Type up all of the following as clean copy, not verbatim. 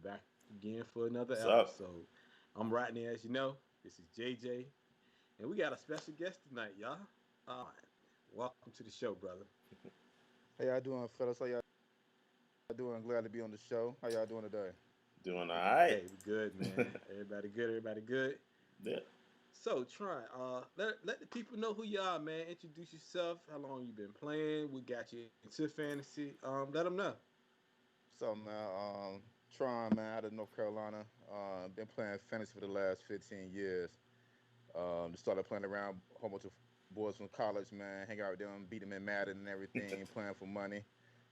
we're back again for another What's up? episode. I'm Rodney, as you know. This is JJ, and we got a special guest tonight, y'all. Tron. Welcome to the show, brother. How y'all doing, fellas? How y'all doing? Glad to be on the show. How y'all doing today? Doing all right? Hey, we good, man. Everybody good. Everybody good. Yeah. So, Tron, let the people know who you are, man. Introduce yourself. How long you been playing? We got you into fantasy. Let them know. So, man, Tron, man, out of North Carolina. Been playing fantasy for the last 15 years. Just started playing around a whole bunch of boys from college, man. Hang out with them, beat them in Madden and everything, playing for money.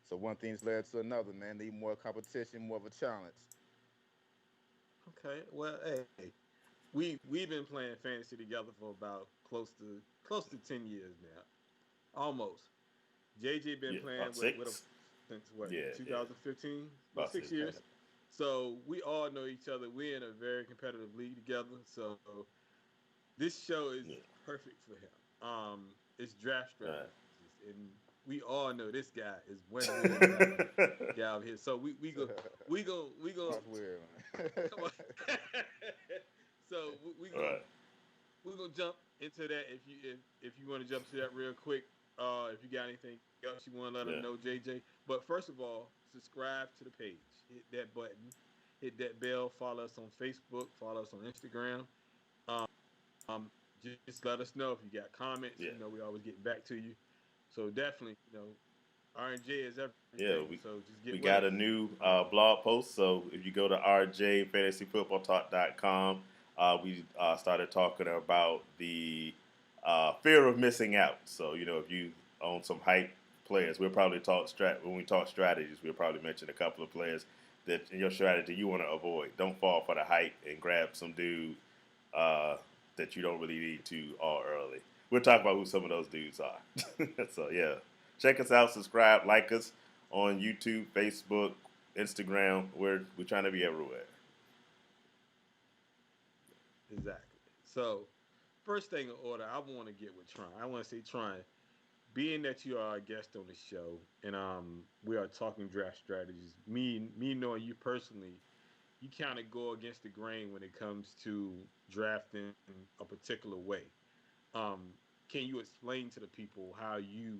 So one thing's led to another, man. Need more competition, more of a challenge. Okay. Well, hey, we've been playing fantasy together for about close to 10 years now, almost. JJ been Yeah. playing About with him six. since what Yeah. Yeah. 2015, about About six six. years. So we all know each other. We're in a very competitive league together. So this show is Yeah. perfect for him. It's draft All right. strategies, and we all know this guy is one win type of guy over here. So we go That's weird, man. come on. So All right. we're gonna jump into that if you want to jump to that real quick. If you got anything else you want to let them know, Yeah. JJ. But first of all, subscribe to the page. Hit that button. Hit that bell. Follow us on Facebook. Follow us on Instagram. Um, just let us know if you got comments. Yeah. We always get back to you. So definitely, R&J is everything. Yeah. So just get We with us. got a new Um, blog post. So if you go to rjfantasyfootballtalk.com, we started talking about the fear of missing out. So if you own some hype players, we'll probably talk when we talk strategies. We'll probably mention a couple of players that in your strategy you want to avoid. Don't fall for the hype and grab some dude uh, that you don't really need to all early. We'll talk about who some of those dudes are. So yeah, check us out, subscribe, like us on YouTube, Facebook, Instagram. We're trying to be everywhere. exactly. So first thing in order, I want to get with Tron. I want to say, Tron, being that you are a guest on the show, and we are talking draft strategies. Me knowing you personally, you kind of go against the grain when it comes to drafting a particular way. Um, can you explain to the people how you,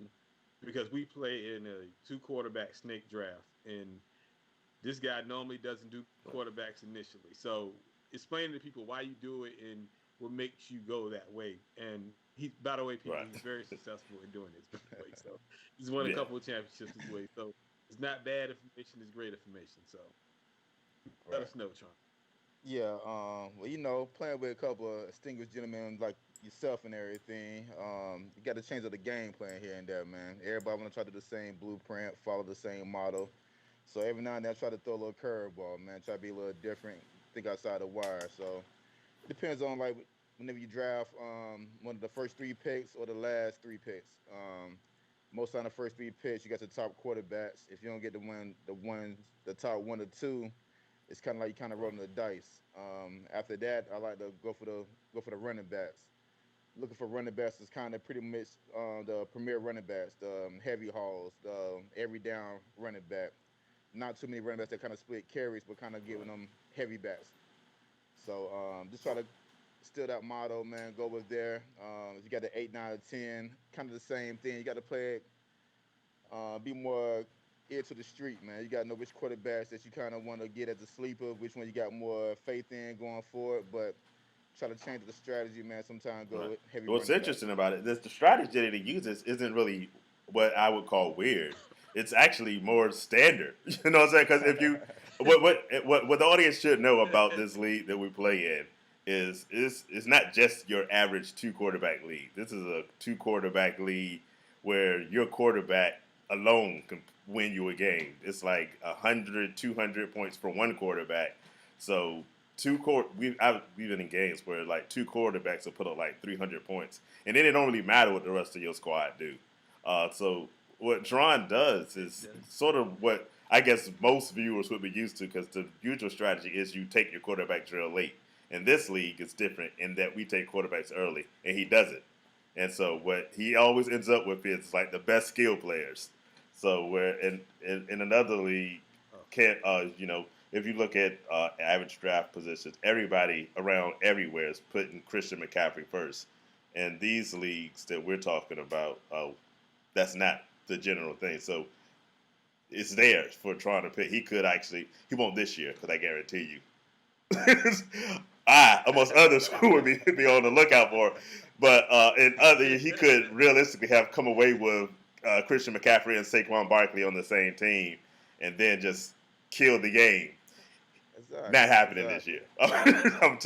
because we play in a two quarterback snake draft, and this guy normally doesn't do quarterbacks initially. So explain to people why you do it and what makes you go that way. And he, by the way, people, Right. he's very successful in doing this. By the way, so he's won a Yeah. couple of championships this way. So it's not bad information; it's great information. So let Right. us know, Tron. Yeah, well, playing with a couple of distinguished gentlemen like yourself and everything, you got to change up the game plan here and there, man. Everybody want to try to do the same blueprint, follow the same model. So every now and then I try to throw a little curveball, man. Try to be a little different, think outside the wire. So it depends on like whenever you draft one of the first three picks or the last three picks. Most on the first three picks, you got the top quarterbacks. If you don't get the top one or two, it's kind of like you kind of rolling the dice. After that, I like to go for the running backs. Looking for running backs is kind of pretty much the premier running backs, the heavy hauls, the every down running back. Not too many running backs that kind of split carries, but kind of giving them heavy backs. So just try to steal that motto, man. Go with there. If you got the 8, 9, or 10, kind of the same thing. You got to play it, be more ear to the street, man. You got to know which quarterbacks that you kind of want to get as a sleeper, which one you got more faith in going forward. But try to change the strategy, man. Sometimes go Right. with heavy What's running backs. interesting about it, the strategy that he uses isn't really what I would call weird. It's actually more standard. You know what I'm saying? Because if you, what the audience should know about this league that we play in is it's not just your average two quarterback league. This is a two quarterback league where your quarterback alone can win you a game. It's like 100, 200 points for one quarterback. So we've been in games where like two quarterbacks will put up like 300 points, and then it don't really matter what the rest of your squad do. So what Tron does is Yeah. sort of what I guess most viewers would be used to, because the usual strategy is you take your quarterback drill late. In this league, it's different in that we take quarterbacks early, and he doesn't. And so what he always ends up with is like the best skill players. So where in another league, Oh, can't if you look at average draft positions, everybody around everywhere is putting Christian McCaffrey first. And these leagues that we're talking about, that's not the general thing. So it's there for Tron to pick. He could actually, he won't this year because I guarantee you. Amongst others who would be on the lookout for. But in other, he could realistically have come away with Christian McCaffrey and Saquon Barkley on the same team, and then just kill the game. Exactly. Not happening this year. I'm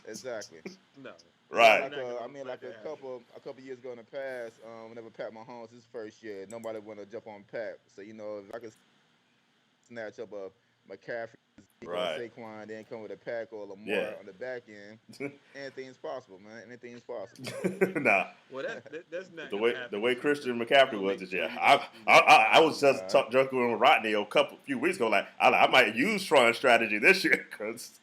Exactly. No. Right. Like a couple years ago in the past, whenever Pat Mahomes his first year, nobody wanted to jump on Pat. So if I could snatch up a McCaffrey or Right. Saquon, then come with a Pack or Lamar on the back end, anything's possible, man. Anything's possible. Nah. Well, that's not the way Christian McCaffrey was this year. I was just joking with Rodney a few weeks ago. Like I might use Tron strategy this year because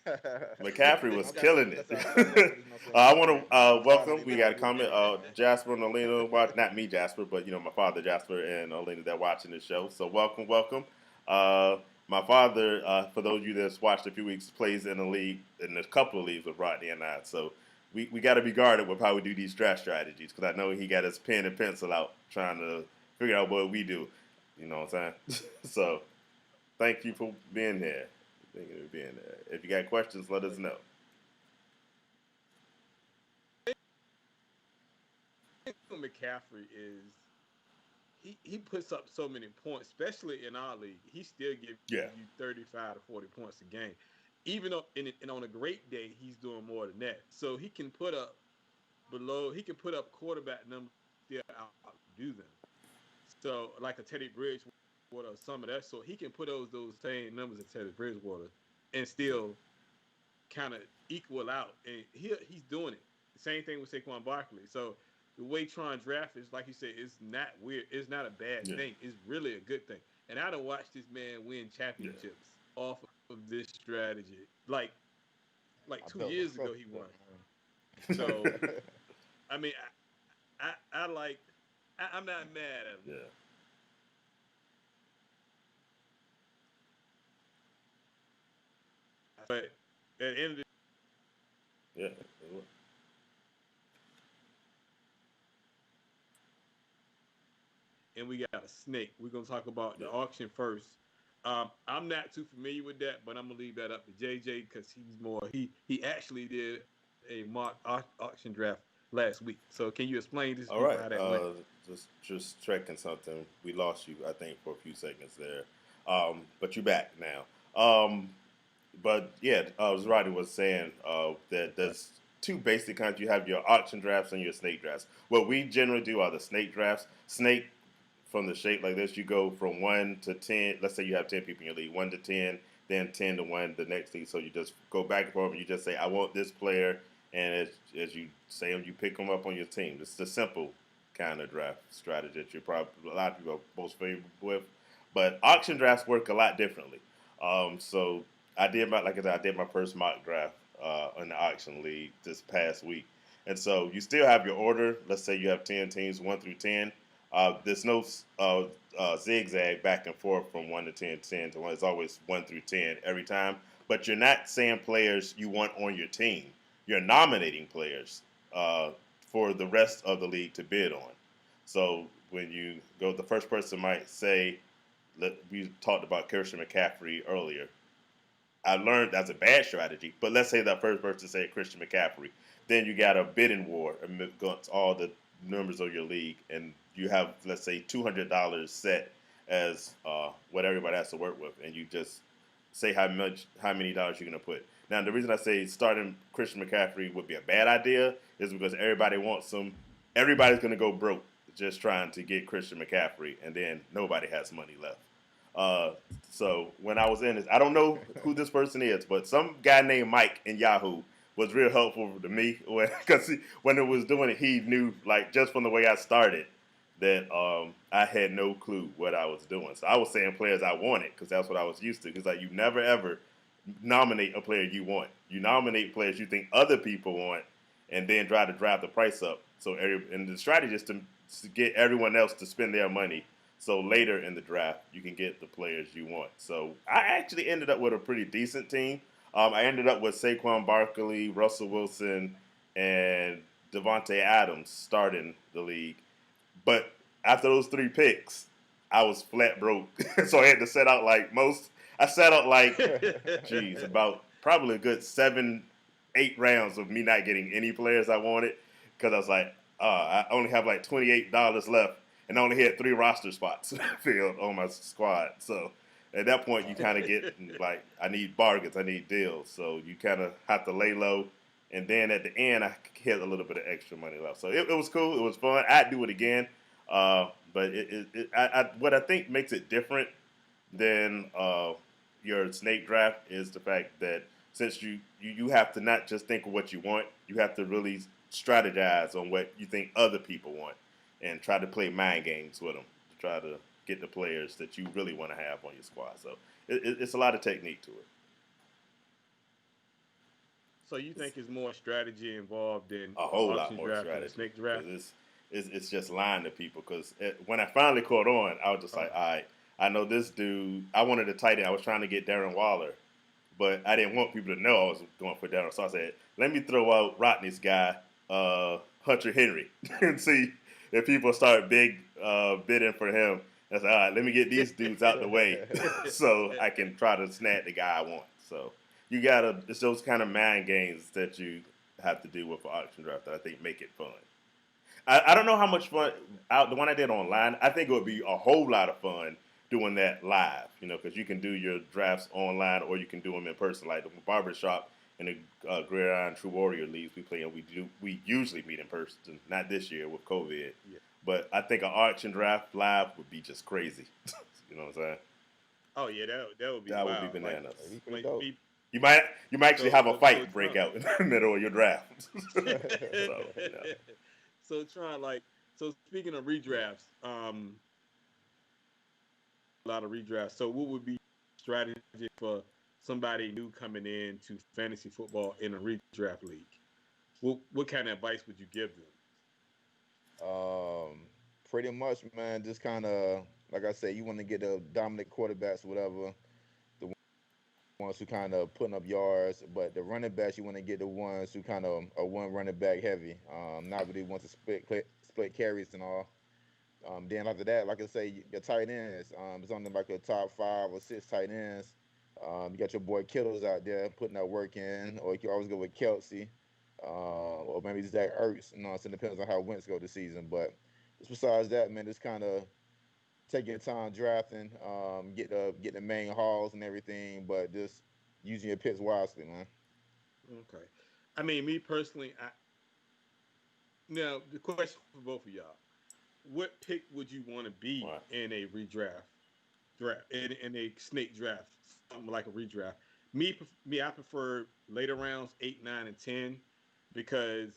McCaffrey was killing it. I want to welcome. We got a comment. Jasper and Alina. Not me, Jasper, but my father, Jasper, and Alina that watching the show. So welcome. My father, for those of you that's watched a few weeks, plays in a couple of leagues with Rodney and I. So we got to be guarded with how we do these draft strategies because I know he got his pen and pencil out trying to figure out what we do. You know what I'm saying? So thank you for being here. If you got questions, let us know. McCaffrey is he puts up so many points, especially in our league. He still gives you 35 to 40 points a game. Even on a great day, he's doing more than that. So he can put up quarterback numbers still outdo them. So like a Teddy Bridgewater or some of that, so he can put those same numbers as Teddy Bridgewater and still kind of equal out. And he's doing it. Same thing with Saquon Barkley. So the way Tron draft is, like you said, it's not weird. It's not a bad thing. It's really a good thing. And I done watched this man win championships off of this strategy. Like 2 years ago, he won. So, I mean, I'm not mad at him. Yeah. But at the end of the and we got a snake. We're gonna talk about the auction first. I'm not too familiar with that, but I'm gonna leave that up to JJ because he's more. He actually did a mock auction draft last week. So can you explain this? All right. How that went? Just checking something. We lost you, I think, for a few seconds there, but you're back now. But yeah, as Rodney was saying, that there's two basic kinds. You have your auction drafts and your snake drafts. What we generally do are the snake drafts. Snake, from the shape like this, you go from 1 to 10. Let's say you have 10 people in your league, 1 to 10, then 10 to 1 the next league. So you just go back and forth and you just say, I want this player. And as you say them, you pick them up on your team. It's the simple kind of draft strategy that you're probably a lot of people are most familiar with. But auction drafts work a lot differently. So I did my first mock draft in the auction league this past week. And so you still have your order. Let's say you have 10 teams, 1 through 10. There's no zigzag back and forth from 1 to 10, 10 to 1. It's always 1 through 10 every time. But you're not saying players you want on your team. You're nominating players for the rest of the league to bid on. So when you go, the first person might say, we talked about Christian McCaffrey earlier. I learned that's a bad strategy, but let's say that first person said Christian McCaffrey. Then you got a bidding war against all the members of your league, and you have, let's say, $200 set as what everybody has to work with, and you just say how many dollars you're going to put. Now, the reason I say starting Christian McCaffrey would be a bad idea is because everybody wants him. Everybody's going to go broke just trying to get Christian McCaffrey, and then nobody has money left. So when I was in this, I don't know who this person is, but some guy named Mike in Yahoo was real helpful to me because when it was doing it, he knew, like, just from the way I started that I had no clue what I was doing. So I was saying players I wanted because that's what I was used to. Because like you never ever nominate a player you want. You nominate players you think other people want, and then try to drive the price up. So and the strategy is to get everyone else to spend their money So later in the draft, you can get the players you want. So I actually ended up with a pretty decent team. I ended up with Saquon Barkley, Russell Wilson, and Devontae Adams starting the league. But after those three picks, I was flat broke. So I had to set out like most. I set out like, geez, about probably a good 7, 8 rounds of me not getting any players I wanted because I was like, I only have like $28 left, and I only had 3 roster spots filled on my squad. So at that point, you kind of get like, I need bargains, I need deals. So you kind of have to lay low. And then at the end, I had a little bit of extra money left. So it was cool. It was fun. I'd do it again. But what I think makes it different than your snake draft is the fact that since you have to not just think of what you want, you have to really strategize on what you think other people want and try to play mind games with them to try to get the players that you really want to have on your squad. So it's a lot of technique to it. So you think it's more strategy involved in A an whole lot auction more draft and a strategy snake draft? because it's just lying to people. Because when I finally caught on, I was just like, all right, I know this dude. I wanted a tight end. I was trying to get Darren Waller, but I didn't want people to know I was going for Darren. So I said, let me throw out Rodney's guy, Hunter Henry, and see if people start bidding for him. I said, all right, let me get these dudes out the way so I can try to snag the guy I want. So it's those kind of mind games that you have to do with an auction draft that I think make it fun. I don't know how much fun the one I did online. I think it would be a whole lot of fun doing that live. Because you can do your drafts online or you can do them in person, like the barbershop and the Gridiron True Warrior leagues we play in. We usually meet in person. Not this year with COVID, Yeah. but I think an auction draft live would be just crazy. You know what I'm saying? Oh yeah, that would be That would be wild. Like, bananas. That'd be pretty like dope. me. You might actually have a So fight break Trump. out in the middle of your draft. So So trying like so speaking of redrafts, a lot of redrafts. So what would be strategy for somebody new coming in to fantasy football in a redraft league? What kind of advice would you give them? Um, Pretty much, man. Just kind of like I said, you want to get the dominant quarterbacks, whatever. The ones who kind of putting up yards, but the running backs, you want to get the ones who kind of are one running back heavy. Not really want to split carries and all. Then after that, like I say, your tight ends. It's only like a top 5 or 6 tight ends. You got your boy Kittles out there putting that work in, or you can always go with Kelsey, or maybe Zach Ertz. So it depends on how Wentz go this season. But just besides that, man, just kind of take your time drafting, get the main hauls and everything, but just using your picks wisely, man. Okay. I mean, me personally, now the question for both of y'all: what pick would you want to be right. in a draft in a snake draft, something like a redraft? Me, I prefer later rounds, 8, 9, and 10, because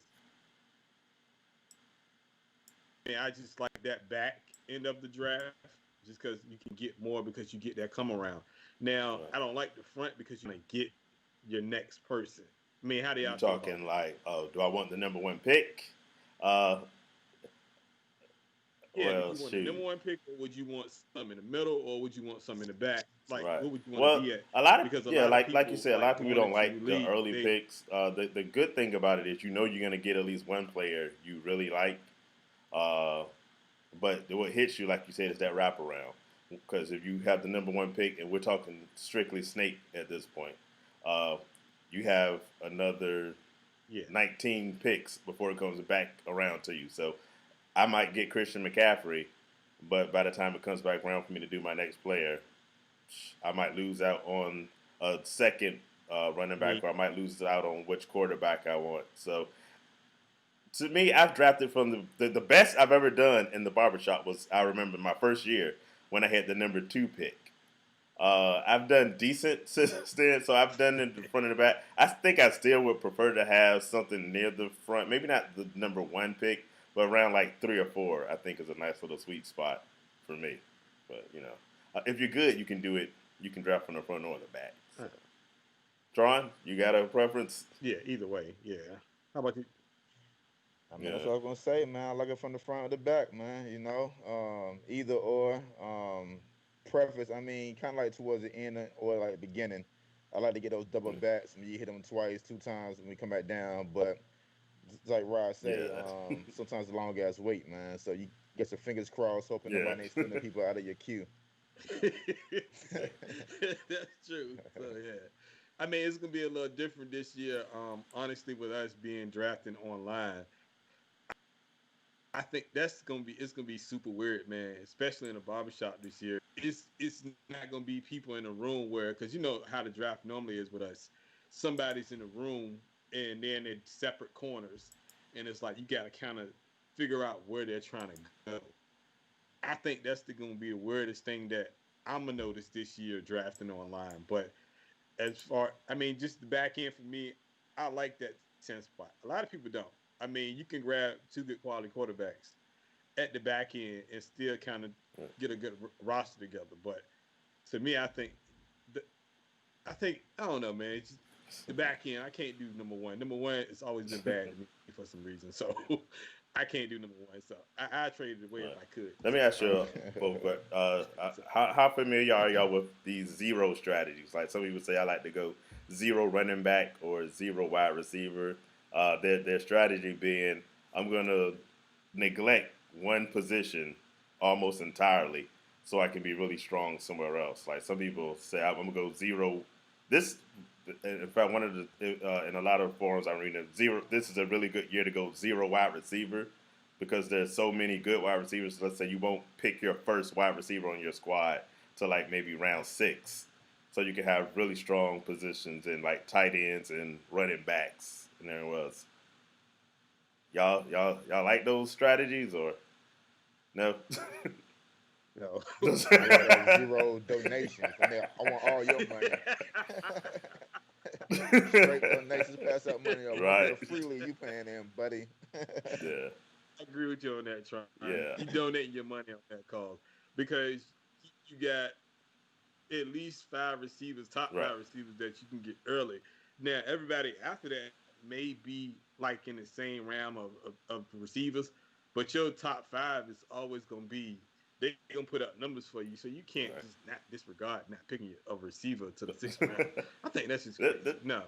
I just like that back end of the draft, just because you can get more because you get that come around. Now, Right. I don't like the front because you want to get your next person. I mean, how do You y'all feel about talking that? like, oh, do I want the number one pick? Uh, Yeah, do well, you want the number shoot. one pick, or would you want some in the middle, or would you want some in the back? Like, Right. what would you want to Well, be at? a Because a yeah, lot of like you people said, a lot like of people going don't into like the league. early picks. The good thing about it is you're gonna get at least one player you really like. Uh, but what hits you, like you said, is that wraparound. Because if you have the number one pick, and we're talking strictly snake at this point, uh, you have another Yeah, 19 picks before it comes back around to you. So I might get Christian McCaffrey, but by the time it comes back around for me to do my next player, I might lose out on a second running me. back, or I might lose out on which quarterback I want. So to me, I've drafted from the best I've ever done in the barbershop was, I remember my first year when I had the number 2 pick. I've done decent since then, so I've done in the front and the back. I think I still would prefer to have something near the front, maybe not the number 1 pick, but around like 3 or 4. I think is a nice little sweet spot for me. But if you're good, you can do it. You can draft from the front or the back. Uh, So, Tron, you got a preference? yeah, either way. Yeah. How about you? I mean, that's Yeah. what I was gonna say, man. I like it from the front or the back, man. Either or. Preface. I mean, kind of like towards the end or like the beginning. I like to get those double bats when you hit them twice, 2 times when we come back down. But just like Rod say, Yeah. sometimes the long ass wait, man. So you get your fingers crossed, hoping Yeah. nobody ain't stealing people out of your queue. That's true. So yeah, I mean it's gonna be a little different this year. Honestly, with us being drafting online, I think that's gonna be it's gonna be super weird, man. Especially in a barbershop this year. It's not gonna be people in a room where because you know how the draft normally is with us. Somebody's in the room and they're in separate corners, and it's like you gotta kind of figure out where they're trying to go. I think that's gonna be the weirdest thing that I'm gonna notice this year drafting online. But as far, I mean, just the back end for me, I like that 10 spot. A lot of people don't. I mean, you can grab two good quality quarterbacks at the back end and still kind of get a good roster together. But to me, the, I don't know, man. It's just, the back end, I can't do number one. Number one, it's always been bad to me for some reason. So I can't do number one. So I traded it away if Right. I could. Let me So ask I don't you know. both. So How familiar are y'all with these zero strategies? Like some people say, I like to go zero running back or zero wide receiver. Their strategy being, I'm gonna neglect one position almost entirely so I can be really strong somewhere else. Like some people say, I'm gonna go zero. This, in fact, one of the in a lot of forums I'm reading, zero. This is a really good year to go zero wide receiver because there's so many good wide receivers. Let's say you won't pick your first wide receiver on your squad to like maybe round 6, so you can have really strong positions in like tight ends and running backs and everywhere else. Y'all like those strategies or no? no. Those- I like those zero donations. I want all your money. Straight donations, pass out money. A little bit right. of freely you paying in, buddy. Yeah. I agree with you on that, Tron. Yeah. You donating your money on that cause because you got at least five receivers, top Right. five receivers that you can get early. Now, everybody after that may be like in the same realm of receivers, but your top five is always going to be, they going to put up numbers for you. So you can't Right. just not disregard not picking a receiver to the 6th round. I think that's just That- crazy. that- No,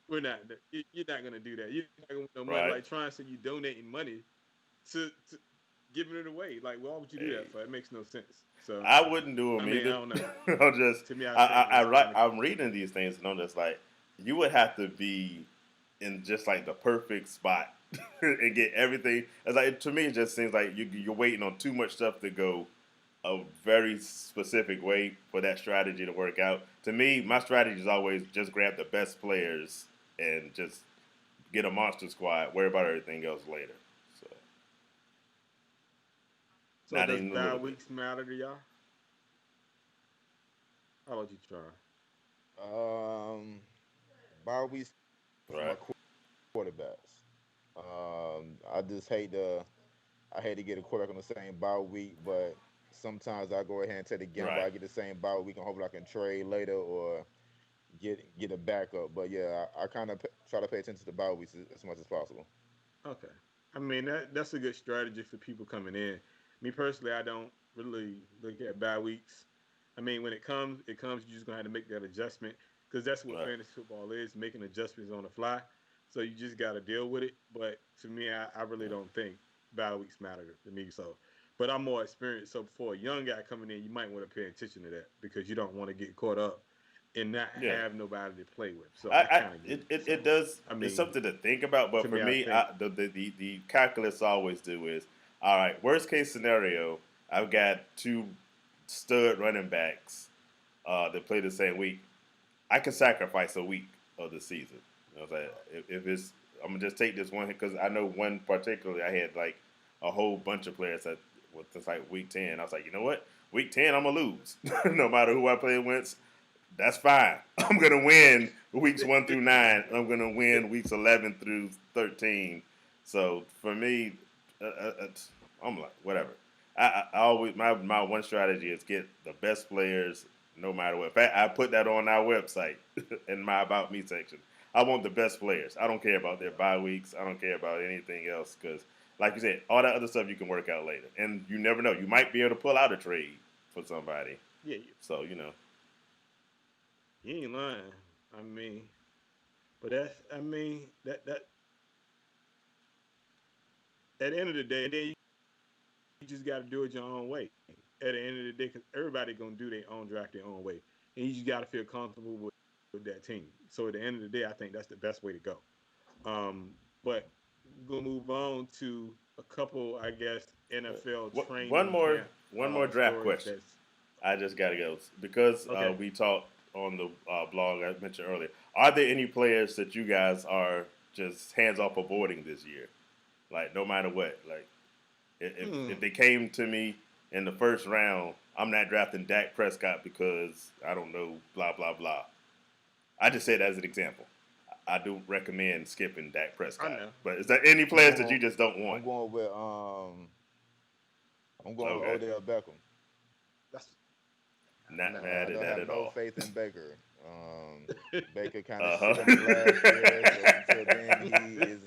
we're not. You're not going to do that. You're not going to no money. right. Like trying to say you donating money to giving it away. Like, why would you do that Hey, for? It makes no sense. So, I wouldn't do I them mean, I either. don't know. I'm just, To me, I think that's kind of I'm reading these things and I'm just like, you would have to be in just like the perfect spot and get everything. It's like to me, it just seems like you're waiting on too much stuff to go a very specific way for that strategy to work out. To me, my strategy is always just grab the best players and just get a monster squad. Worry about everything else later. So So not does even a bye little bit, weeks matter to y'all? How about you, try? um, bye weeks for my right? quarterbacks. I hate to get a quarterback on the same bye week, but sometimes I go ahead and take the gamble. Right. I get the same bye week and hopefully I can trade later or get a backup. But yeah, I kind of try to pay attention to the bye weeks as much as possible. Okay. I mean that's a good strategy for people coming in. Me personally, I don't really look at bye weeks. I mean, when it comes, it comes. You're just gonna have to make that adjustment because that's what Right. fantasy football is, making adjustments on the fly. So you just got to deal with it. But to me, I really don't think bye weeks matter to me. So, but I'm more experienced. So for a young guy coming in, you might want to pay attention to that because you don't want to get caught up and not Yeah. have nobody to play with. So I kind of get it. So It does. I It's mean, something to think about. But to for me, I me, think the calculus I always do is all right. Worst case scenario, I've got two stud running backs that play the same week. I can sacrifice a week of the season. You know what I'm saying? If it's, I'm gonna just take this one because I know one particularly. I had like a whole bunch of players that since like week 10. I was like, you know what? Week 10, I'm gonna lose, no matter who I play against. That's fine. I'm gonna win weeks 1 through 9. I'm gonna win weeks 11 through 13. So for me, I'm like whatever. I always my one strategy is get the best players no matter what. In fact, I put that on our website in my about me section. I want the best players. I don't care about their bye weeks. I don't care about anything else because, like you said, all that other stuff you can work out later. And you never know. You might be able to pull out a trade for somebody. Yeah, So, you ain't lying. I mean, but that at the end of the day, and then you just got to do it your own way. At the end of the day, because everybody gonna do their own draft their own way, and you just got to feel comfortable with that team. So at the end of the day, I think that's the best way to go. But we're gonna move on to a couple, I guess, NFL one training more camp one more draft stories. question. I just got to go because Okay. we talked on the blog I mentioned earlier. Are there any players that you guys are just hands off avoiding this year? Like no matter what, like if they came to me in the first round, I'm not drafting Dak Prescott because I don't know blah blah blah. I just said as an example. I do recommend skipping Dak I Prescott. know. But is there any I'm players that going. you just don't I'm want? going with I'm going with Okay, Odell Beckham. That's not nah. mad I at don't that have at no all. faith in Baker. Baker kind of Uh shit on me last year, so huh. until then he is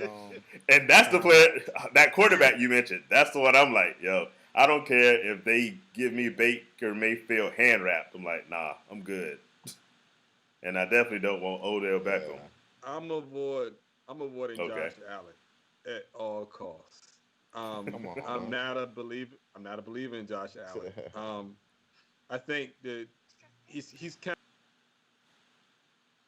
And that's the kind of. player, that quarterback you mentioned. That's the one I'm like, yo, I don't care if they give me Baker Mayfield hand wrapped. I'm like, nah, I'm good. And I definitely don't want Odell Beckham. Yeah. I'm avoid I'm avoiding Okay. Josh Allen at all costs. Come on, I'm man. not a believer. I'm not a believer in Josh Allen. I think that he's kind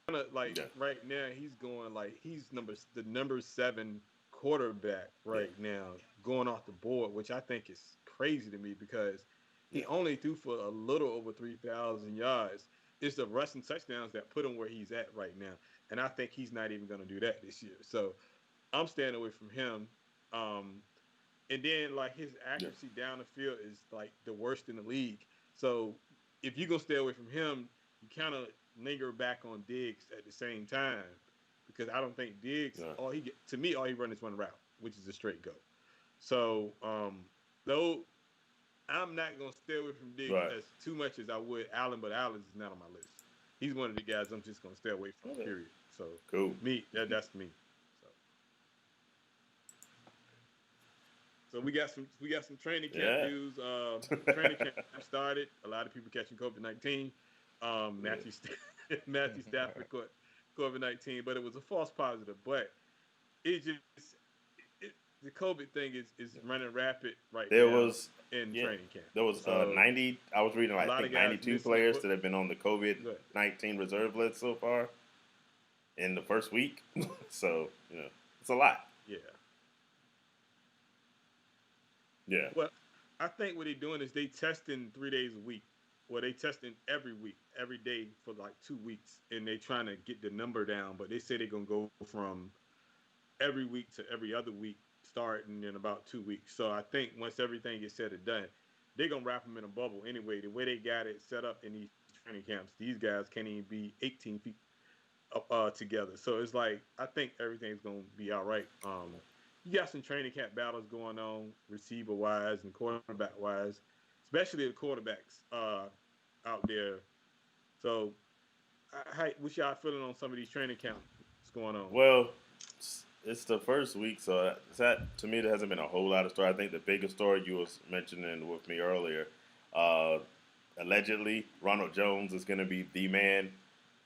of like Yeah. right now he's going like he's the number 7 quarterback Yeah. right now going off the board, which I think is crazy to me because Yeah. he only threw for a little over 3,000 yards. It's the rushing touchdowns that put him where he's at right now, and I think he's not even going to do that this year. So I'm staying away from him. Um, and then like his Yeah. accuracy down the field is like the worst in the league. So if you're gonna stay away from him, you kind of linger back on Diggs at the same time because I don't think Diggs Yeah. to me all he run is one route, which is a straight go. So though I'm not gonna stay away from Diggs Right. as too much as I would Allen, but Allen is not on my list. He's one of the guys I'm just gonna stay away from. Okay. Period. So Cool. that's me. So we got some training camp Yeah. news. Training camp started. A lot of people catching COVID-19. Yeah. Matthew Stafford caught COVID-19, but it was a false positive. But it just the COVID thing is running rapid right There now was, in yeah, training camp. there was So 90. I was reading, a like, I lot think of guys 92 missing. players that have been on the COVID Good. 19 reserve list so far in the first week. So it's a lot. Yeah. Yeah. Well, I think what they're doing is they testing 3 days a week. Well, they testing every week, every day for like 2 weeks, and they trying to get the number down. But they say they're gonna go from every week to every other week, starting in about 2 weeks. So I think once everything gets said and done, they're gonna wrap them in a bubble anyway. The way they got it set up in these training camps, these guys can't even be 18 feet together. So it's like I think everything's gonna be all right. You got some training camp battles going on, receiver wise and quarterback wise, especially the quarterbacks out there. So, what's y'all feeling on some of these training camps going on? Well, it's the first week, so that to me there hasn't been a whole lot of story. I think the biggest story you was mentioning with me earlier, uh, allegedly Ronald Jones is going to be the man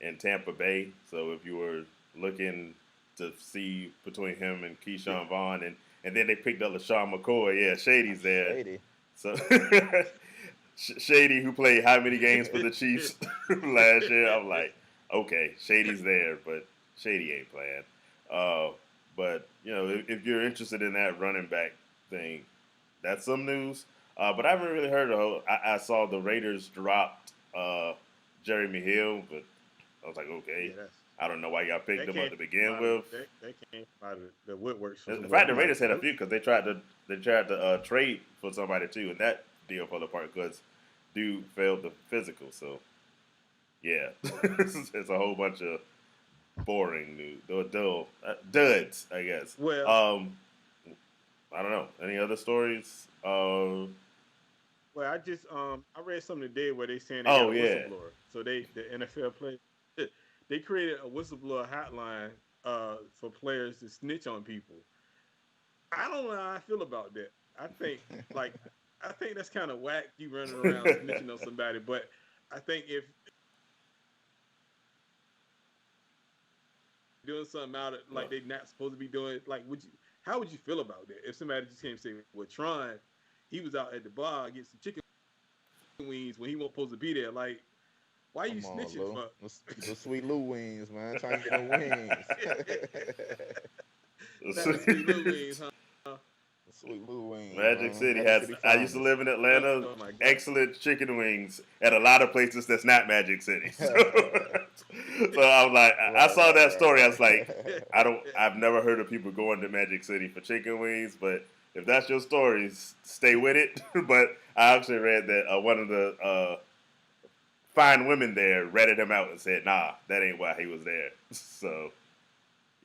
in Tampa Bay. So if you were looking to see between him and Yeah, Keyshawn Vaughn, and then they picked up LaShawn McCoy, yeah, Shady's there. Shady. So Shady, who played how many games for the Chiefs last year, I'm like, okay, Shady's there, but Shady ain't playing. Uh, but if you're interested in that running back thing, that's some news. But I haven't really heard of. I saw the Raiders dropped Jeremy Hill, but I was like, okay, yeah, I don't know why y'all picked that him up came to from begin out of with. that came from out of the woodworks for In somewhere. fact, the I'm like, Raiders had a what? few because they tried to trade for somebody too, and that deal fell apart because dude failed the physical. So yeah, it's a whole bunch of boring news, duds, I guess. Well, I don't know. Any other stories? I just I read something today where they saying they got Oh a yeah, whistleblower. So the NFL play they created a whistleblower hotline for players to snitch on people. I don't know how I feel about that. Like I think that's kind of whack. You running around snitching on somebody, but I think if doing something out of like they're not supposed to be doing, like would you? How would you feel about that if somebody just came and say, "Well, Tron, he was out at the bar getting some chicken wings when he wasn't supposed to be there." Like, why are you Come on, snitching Lou. for? The sweet Lou wings, man. Trying to get them wings. Not the sweet little wings, huh? The sweet Lou wings, Magic man. City Magic has. City I used to finest. live in Atlanta. Oh my god. Excellent chicken wings at a lot of places that's not Magic City. So, so I was like, I Right, saw right, that right, story. I was like, right. I've never heard of people going to Magic City for chicken wings, but if that's your story, stay with it. But I actually read that one of the fine women there ratted him out and said, "Nah, that ain't why he was there." So,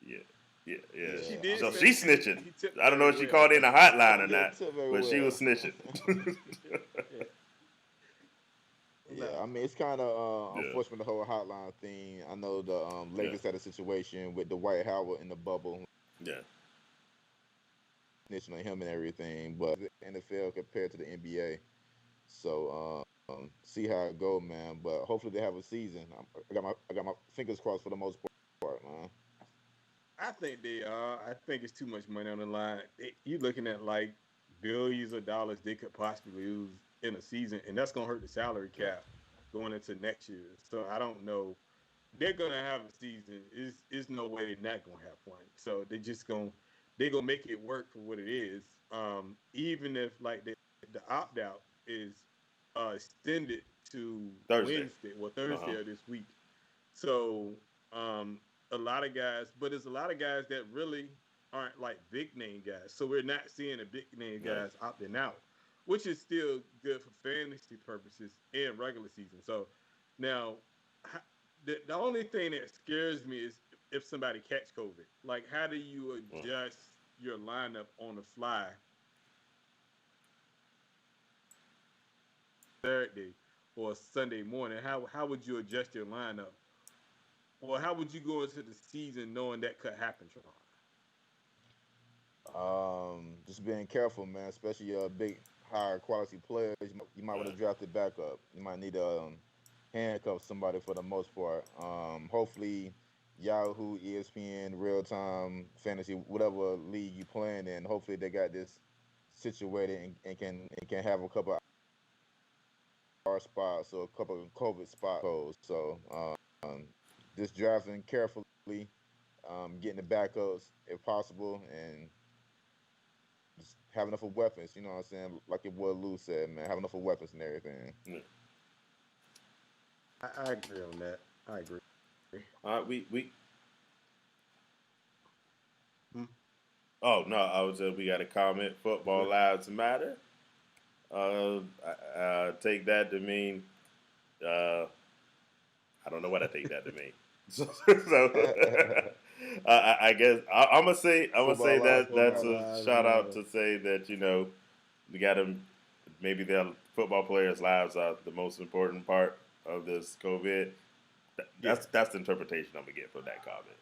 yeah. Yeah, yeah. She Yeah, I did So say mean, she's snitching. he tipped I don't know very if she well. called in a hotline or yeah, not, tip very but she was well. snitching. Yeah. Yeah, No. I mean it's kind of Yeah, unfortunate the whole hotline thing. I know the yeah, Lakers had a situation with Dwight Howard in the bubble, yeah, snitching on him and everything, but the NFL compared to the NBA. So see how it go, man. But hopefully they have a season. I got my fingers crossed for the most part, man. I think they are. I think it's too much money on the line. You looking at like billions of dollars they could possibly lose in a season, and that's gonna hurt the salary yeah, cap going into next year. So I don't know. They're gonna have a season. Is no way they're not gonna have fun. So they gonna make it work for what it is. Even if like the opt out is extended to Thursday. Wednesday or Uh huh. Thursday of this week. So um, a lot of guys, but there's a lot of guys that really aren't like big name guys. So we're not seeing the big name Right. guys opting out, which is still good for fantasy purposes and regular season. So now, the only thing that scares me is if somebody catch COVID. Like, how do you Mm. adjust your lineup on the fly Saturday or Sunday morning? How would you adjust your lineup? Well, how would you go into the season knowing that could happen, Tron? Just being careful, man. Especially big, higher quality players. You might want Right. to draft it back up. You might need to handcuff somebody for the most part. Hopefully, Yahoo, ESPN, real time fantasy, whatever league you playing in. Hopefully, they got this situated and can have a couple R spots or a couple of COVID spot codes. So just drafting carefully, getting the backups if possible, and just have enough of weapons. You know what I'm saying? Like your boy Lou said, man, have enough of weapons and everything. Yeah. I agree on that. I agree. We. Hmm. Oh no, I was. We got a comment. Football What? lives matter. Take that to mean. Uh, I don't know what I take that to mean. I guess I'm gonna say Football lives that's Football matter. a lives shout out matter. to say that we got them. Maybe their football players' lives are the most important part of this COVID. Yeah. That's the interpretation I'm gonna get from that comment.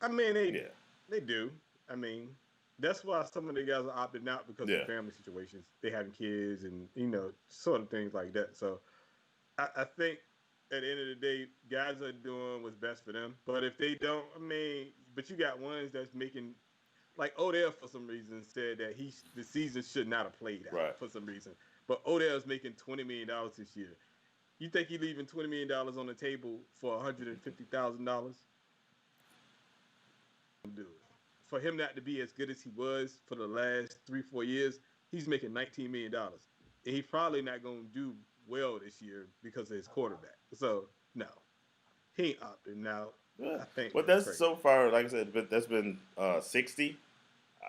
I mean, they Yeah, they do. I mean, that's why some of the guys are opting out because of yeah, family situations. They having kids and sort of things like that. So I think at the end of the day, guys are doing what's best for them. But if they don't, I mean, but you got ones that's making like Odell for some reason said that the season should not have played out right. for some reason. But Odell's making $20 million this year. You think he leaving $20 million on the table for $150,000? Do it. For him not to be as good as he was for the last 3 4 years, he's making $19 million, and he's probably not going to do well this year because of his quarterback. So no, he ain't opting now. Yeah. I think Well, that's that's crazy. so far, like I said, but that's been 60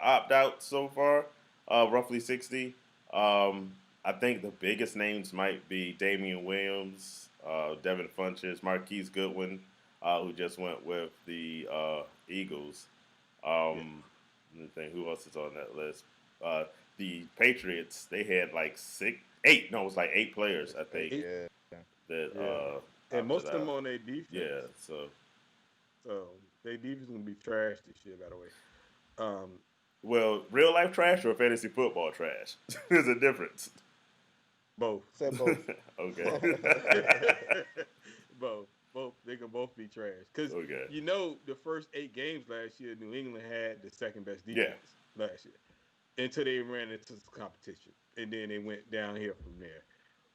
opt out so far, roughly 60. I think the biggest names might be Damian Williams, Devin Funches, Marquise Goodwin, who just went with the Eagles. Yeah, Let me think who else is on that list. Uh, the Patriots, they had like 8. No, it was like 8 players, I think, eight. Yeah, that Yeah, and opted most of them out. on their Yeah, defense. so So their defense gonna be trash this year, by the way. Um, well, real life trash or fantasy football trash? There's a difference. both, Said both. Okay. both. They can both be trash because Okay. the first 8 games last year, New England had the second best Yeah. defense last year until they ran into some competition, and then they went downhill from there.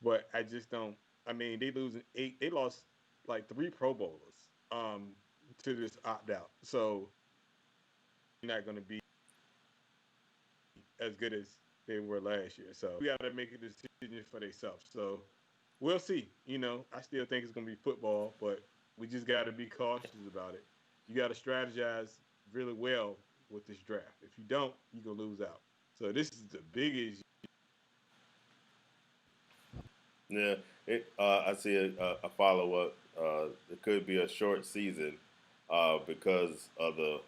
But I just don't. I mean, they losing 8. They lost like 3 Pro Bowlers to this opt out. So they're not going to be as good as they were last year. So we got to make a decision for themselves. So we'll see. I still think it's going to be football, but we just got to be cautious about it. You got to strategize really well with this draft. If you don't, you're going to lose out. So this is the biggest. Yeah. I see a follow up. It could be a short season because of the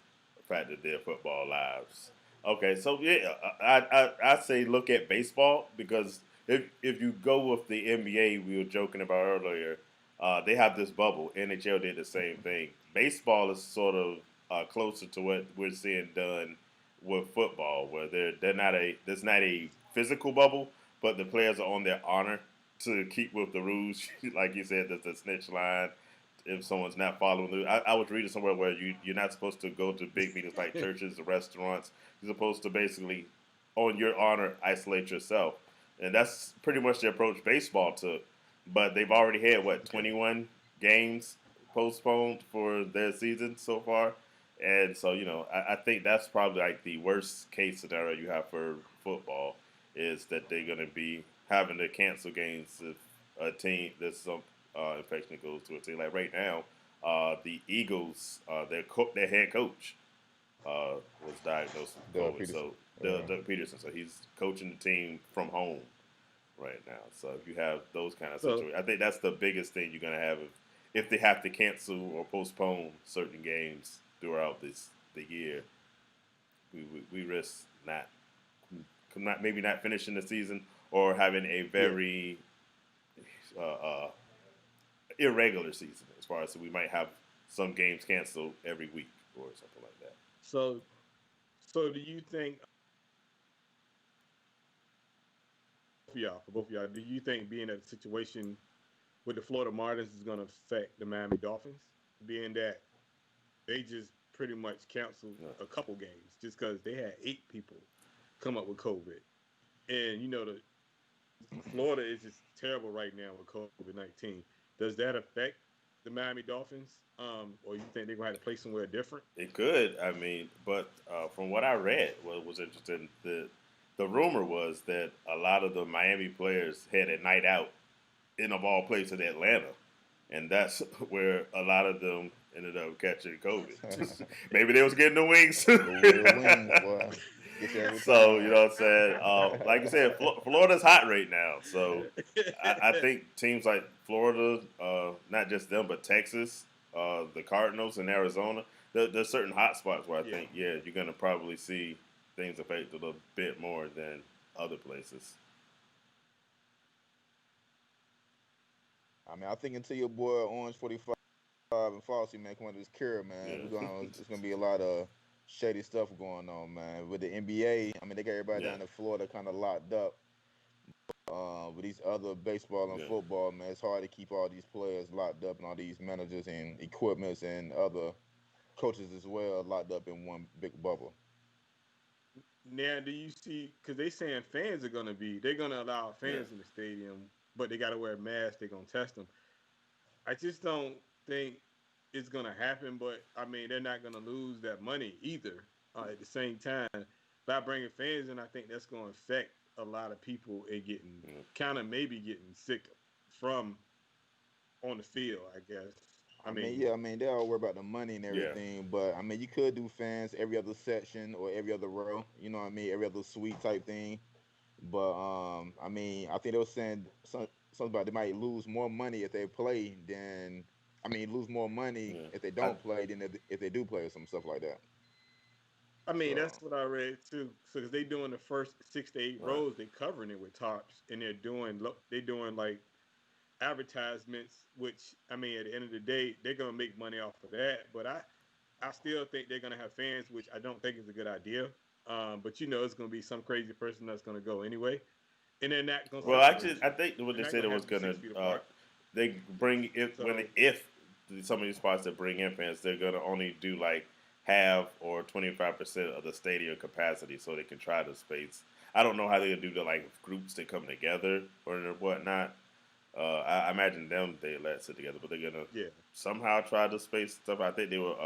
fact that they're football lives. Okay, so yeah, I say look at baseball because if you go with the NBA, we were joking about earlier, they have this bubble. NHL did the same thing. Baseball is sort of closer to what we're seeing done with football, where they're not a there's not a physical bubble, but the players are on their honor to keep with the rules. Like you said, there's a snitch line if someone's not following the. I was reading somewhere where you're not supposed to go to big meetings like churches or restaurants. You're supposed to basically, on your honor, isolate yourself, and that's pretty much the approach baseball took. But they've already had what Okay. 21 games postponed for their season so far, and so I think that's probably like the worst case scenario you have for football is that they're going to be having to cancel games if a team there's some infection goes to a team. Like right now, the Eagles, their head coach was diagnosed with Doug COVID. Peterson. So Doug Peterson, so he's coaching the team from home right now. So if you have those kind of So situations, I think that's the biggest thing you're gonna have if they have to cancel or postpone certain games throughout the year. We risk not maybe not finishing the season or having a yeah. very uh, uh, irregular season as far as so we might have some games canceled every week or something like that. So do you think for both of y'all, do you think being in a situation with the Florida Marlins is going to affect the Miami Dolphins, being that they just pretty much canceled Yeah. a couple games just because they had 8 people come up with COVID, and the Florida is just terrible right now with COVID-19. Does that affect the Miami Dolphins, or you think they're going to have to play somewhere different? It could, I mean, but from what I read, what was interesting, the rumor was that a lot of the Miami players had a night out in of all places Atlanta, and that's where a lot of them ended up catching COVID. Maybe they was getting the wings. The real wings, boy. Get you every So time. what I'm saying. Like you said, Florida's hot right now. So I think teams like Florida, not just them, but Texas, the Cardinals, and Arizona, there's certain hot spots where I Yeah. think, yeah, you're gonna probably see things affect a little bit more than other places. I mean, I think until your boy Orange 45 and Fossey, man, come on this cure, man. Yeah, It's gonna be a lot of shady stuff going on, man. With the NBA, I mean, they got everybody yeah, down in Florida kind of locked up. With these other baseball and yeah. football, man, it's hard to keep all these players locked up and all these managers and equipments and other coaches as well locked up in one big bubble. Now, do you see? Because they saying fans are they're gonna allow Yeah. fans in the stadium, but they got to wear masks. They're gonna test them. I just don't think it's gonna happen. But I mean, they're not gonna lose that money either. At the same time, by bringing fans in, I think that's gonna affect a lot of people and getting Mm. kind of maybe getting sick from on the field. I guess. I I mean, mean, yeah, I mean, they all worry about the money and Yeah. everything, but I mean, you could do fans every other section or every other row, you know what I mean, every other suite type thing. But I mean, I think they were saying something about they might lose more money if they play than, I mean, lose more money Yeah. if they I, don't play than if they do play or some stuff like that. I mean, So that's what I read too. So, because they doing the first 6 to 8 right. rows, they covering it with tops, and they're doing like advertisements, which I mean, at the end of the day, they're gonna make money off of that. But I still think they're gonna have fans, which I don't think is a good idea. But you know, it's gonna be some crazy person that's gonna go anyway, and they're not gonna Well, separate actually, you. I think what They're they not said gonna it was have you gonna 6 feet apart. they bring it when So if some of these spots that bring in fans, they're gonna only do like half or 25% of the stadium capacity, so they can try to space. I don't know how they're gonna do the like groups that come together or whatnot. I imagine them they let sit together, but they're gonna yeah, somehow try to space stuff. I think they were.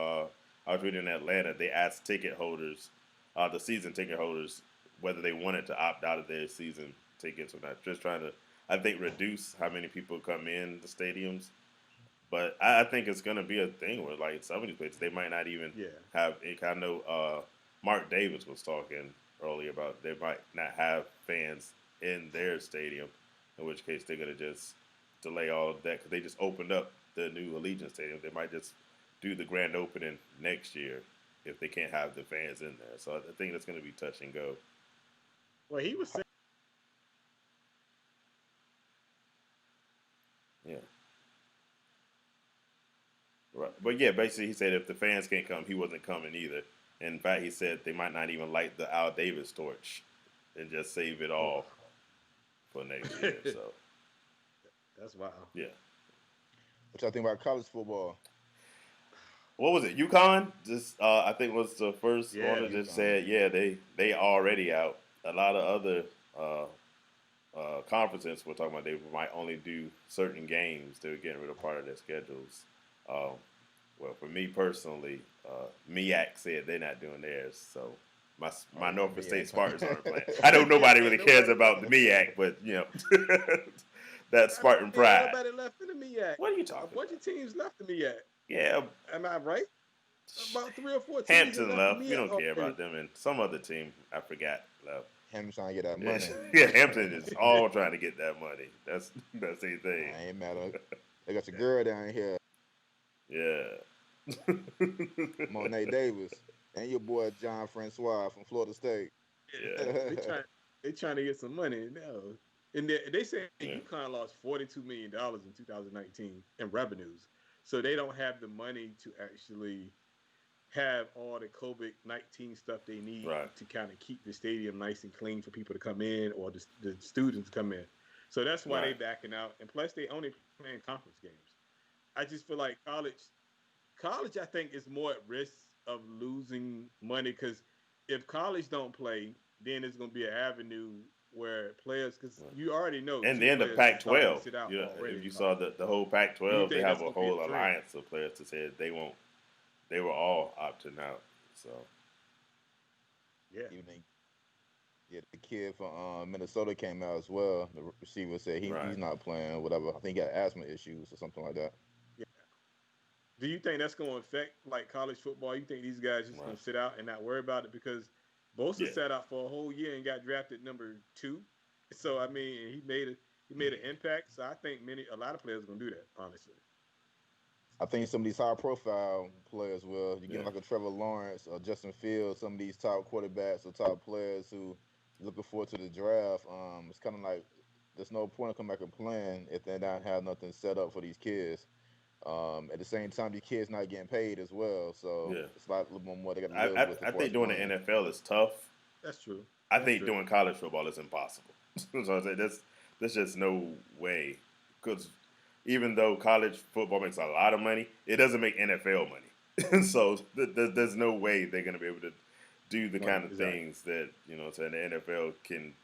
I was reading in Atlanta. They asked ticket holders, the season ticket holders, whether they wanted to opt out of their season tickets or not. Just trying to, I think, reduce how many people come in the stadiums. But I think it's gonna be a thing where like some of these places they might not even yeah. have. I know Mark Davis was talking earlier about they might not have fans in their stadium, in which case they're gonna just delay all of that because they just opened up the new Allegiant Stadium. They might just do the grand opening next year if they can't have the fans in there. So I think that's gonna be touch and go. Well, he was saying, Yeah. Right. But yeah, basically he said if the fans can't come, he wasn't coming either. In fact, he said they might not even light the Al Davis torch and just save it oh, all for next year. So that's wild. yeah. What y'all think about college football? What was it? UConn? Just I think was the first one Yeah, that just UConn. said, yeah, they already out. A lot of other uh, conferences we're talking about they might only do certain games. They're getting rid of part of their schedules. Um, well, for me personally, MEAC said they're not doing theirs, so Oh my yeah, Norfolk me State at Spartans aren't playing. I know nobody really ain't cares nobody about left. the MEAC, but you know that I mean, Spartan ain't pride. nobody left in the MEAC. What are you A talking bunch about? of teams left the MEAC. Yeah, Am I right? About 3 or 4 teams that Hampton left the left. We MEAC don't care already. about them, and some other team I forgot left. him trying to get that Yeah, money. yeah, Hampton is all trying to get that money. That's their thing. I ain't mad. They got your girl down here, Yeah. Monet Davis, and your boy John Francois from Florida State. Yeah. They trying to get some money. No, and they say Yeah. UConn lost $42 million in 2019 in revenues, so they don't have the money to actually have all the COVID-19 stuff they need Right. to kind of keep the stadium nice and clean for people to come in or the students to come in. So that's why they Right. backing out. And plus, they only playing conference games. I just feel like college, I think, is more at risk of losing money because if college don't play, then it's going to be an avenue where players, because Right. you already know And two then the players starting to Pac-12. sit out You know, already if in you saw college. the whole Do you Pac-12, they think have that's a going to be a whole trend? alliance of players to say they won't. They were all opting out. So Yeah. Even yeah, the kid from Minnesota came out as well. The receiver said he's right. not playing. Whatever. I think he got asthma issues or something like that. Yeah. Do you think that's going to affect like college football? You think these guys just going Right. to sit out and not worry about it because Bosa Yeah. sat out for a whole year and got drafted number 2. So I mean, he made an impact. So I think a lot of players are going to do that. Honestly. I think some of these high profile players will. You get Yeah. like a Trevor Lawrence or Justin Fields, some of these top quarterbacks or top players who looking forward to the draft. It's kind of like there's no point in coming back and playing if they don't have nothing set up for these kids. At the same time, these kids not getting paid as well, so Yeah. it's like a little more they got to I, live I with as I far think as doing the money. NFL is tough. That's true. I That's think true. doing college football is impossible. So I say there's just no way because even though college football makes a lot of money, it doesn't make NFL money. So there's no way they're going to be able to do the Right. kind of Exactly. things that saying the NFL can.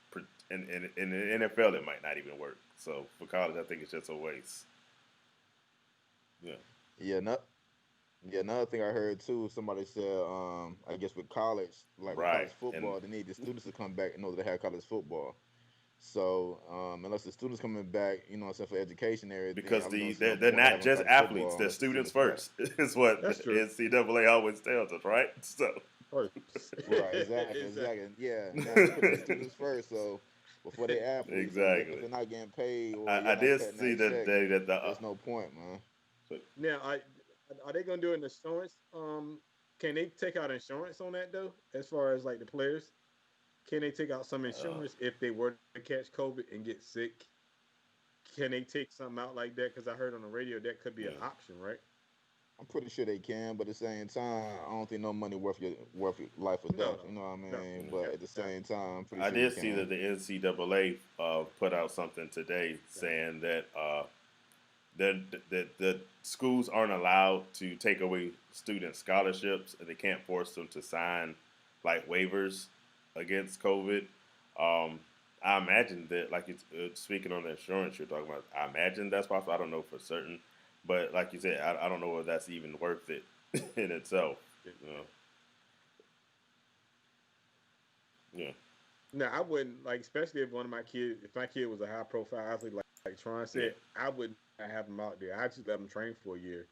In the NFL, it might not even work. So for college, I think it's just a waste. Yeah. Yeah, not yeah. Another thing I heard too, somebody said, I guess with college, like with college Right. And football, they need the students to come back in order to have college football. So unless the students coming back, you know, what I'm saying for education and everything, I because really don't see they're, no they're point in not having just college athletes; football they're unless the students students back. first. Is what the That's true. NCAA always tells us, right? So First. Right, exactly, Exactly. exactly. Yeah, now they're putting the students first. So before they athletes, if exactly. they're not getting paid or I you're not did cutting see that that check, day that the there's no point, man. so, Now, are they gonna do an insurance? Can they take out insurance on that though? As far as like the players, can they take out some uh, insurance if they were to catch COVID and get sick? Can they take something out like that? Because I heard on the radio that could be an Yeah. option, right? I'm pretty sure they can, but at the same time, I don't think no money worth your life or No, death. no, You know what I no, mean? Yeah. But yeah, at the no, same time, I'm pretty I sure you did see can. that the NCAA put out something today no. saying that the schools aren't allowed to take away student scholarships and they can't force them to sign like waivers against COVID. Um, I imagine that, like it's speaking on the insurance you're talking about, I imagine that's possible. I don't know for certain, but like you said, I don't know if that's even worth it in itself. Yeah. You know? Yeah, No, I wouldn't like, especially if one of my kids, if my kid was a high profile athlete, like Tron yeah, said, I wouldn't have him out there. I just let him train for a year,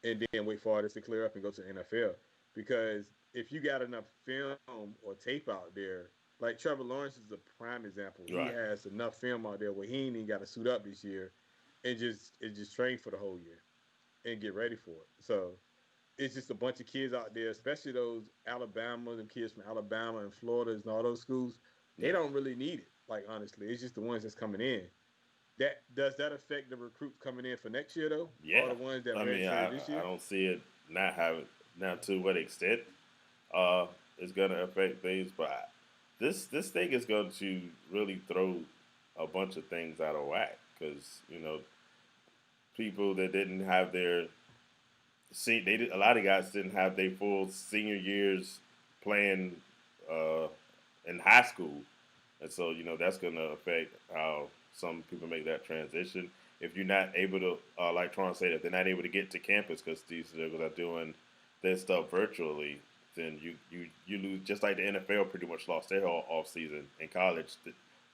and then wait for all this to clear up and go to the NFL. Because if you got enough film or tape out there, like Trevor Lawrence is a prime example. He right. has enough film out there where he ain't even got to suit up this year, and just train for the whole year and get ready for it. So it's just a bunch of kids out there, especially those Alabama and kids from Alabama and Florida and all those schools. They Yeah, don't really need it. Like honestly, it's just the ones that's coming in. That does that affect the recruits coming in for next year though? All yeah. the ones that I mean, redshirted this I year. don't see it not having now to what extent it's gonna affect things, but this thing is going to really throw a bunch of things out of whack because people that didn't have their see they did, a lot of guys didn't have their full senior years playing uh, in high school, and so that's going to affect how some people make that transition. If you're not able to, like Tron said, if they're not able to get to campus because these people are doing their stuff virtually, then you lose. Just like the NFL pretty much lost their whole off season in college.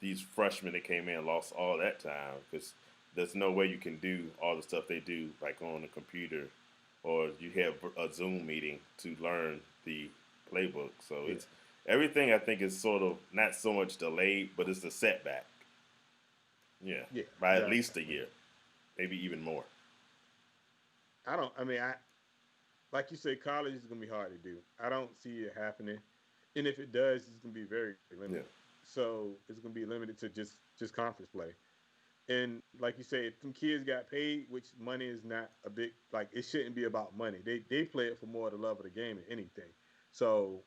These freshmen that came in lost all that time because there's no way you can do all the stuff they do like on the computer, or you have a Zoom meeting to learn the playbook. So Yeah, it's everything. I think is sort of not so much delayed, but it's a setback. Yeah, yeah, by at least a exactly. year, maybe even more. I don't. I mean, I like you say, college is gonna be hard to do. I don't see it happening, and if it does, it's gonna be very limited. Yeah, So it's gonna be limited to just conference play. And like you say, if some kids got paid, which money is not a big like it shouldn't be about money. They play it for more the love of the game than anything. So,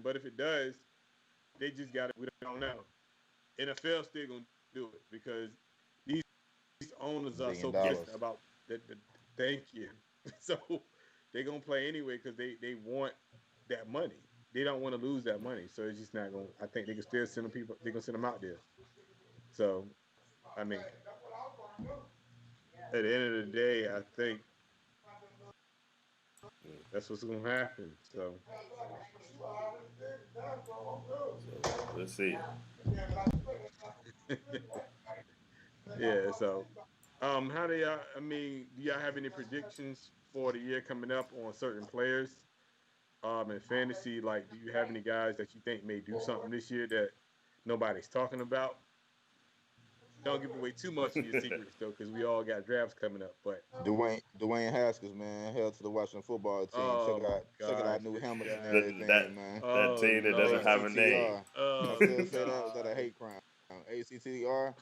but if it does, they just got it. We don't know. NFL still gonna do it because these owners are so Billion pissed dollars. about that. Thank you. So they gonna play anyway because they want that money. They don't want to lose that money. So it's just not gonna. I think they can still send them people. They gonna send them out there. So I mean, at the end of the day, I think that's what's gonna happen. So so let's see. yeah. So how do y'all? I mean, do y'all have any predictions for the year coming up on certain players? In fantasy, like, do you have any guys that you think may do something this year that nobody's talking about? Don't give away too much of your secrets though, because we all got drafts coming up. But Dwayne Haskins, man, held to the Washington football team. oh my Check out gosh, new this helmets and guy. that everything, man. that Oh team that doesn't have Lord. a name. ACTR. Can I Oh still say that? Was that a God. hate crime? ACTR.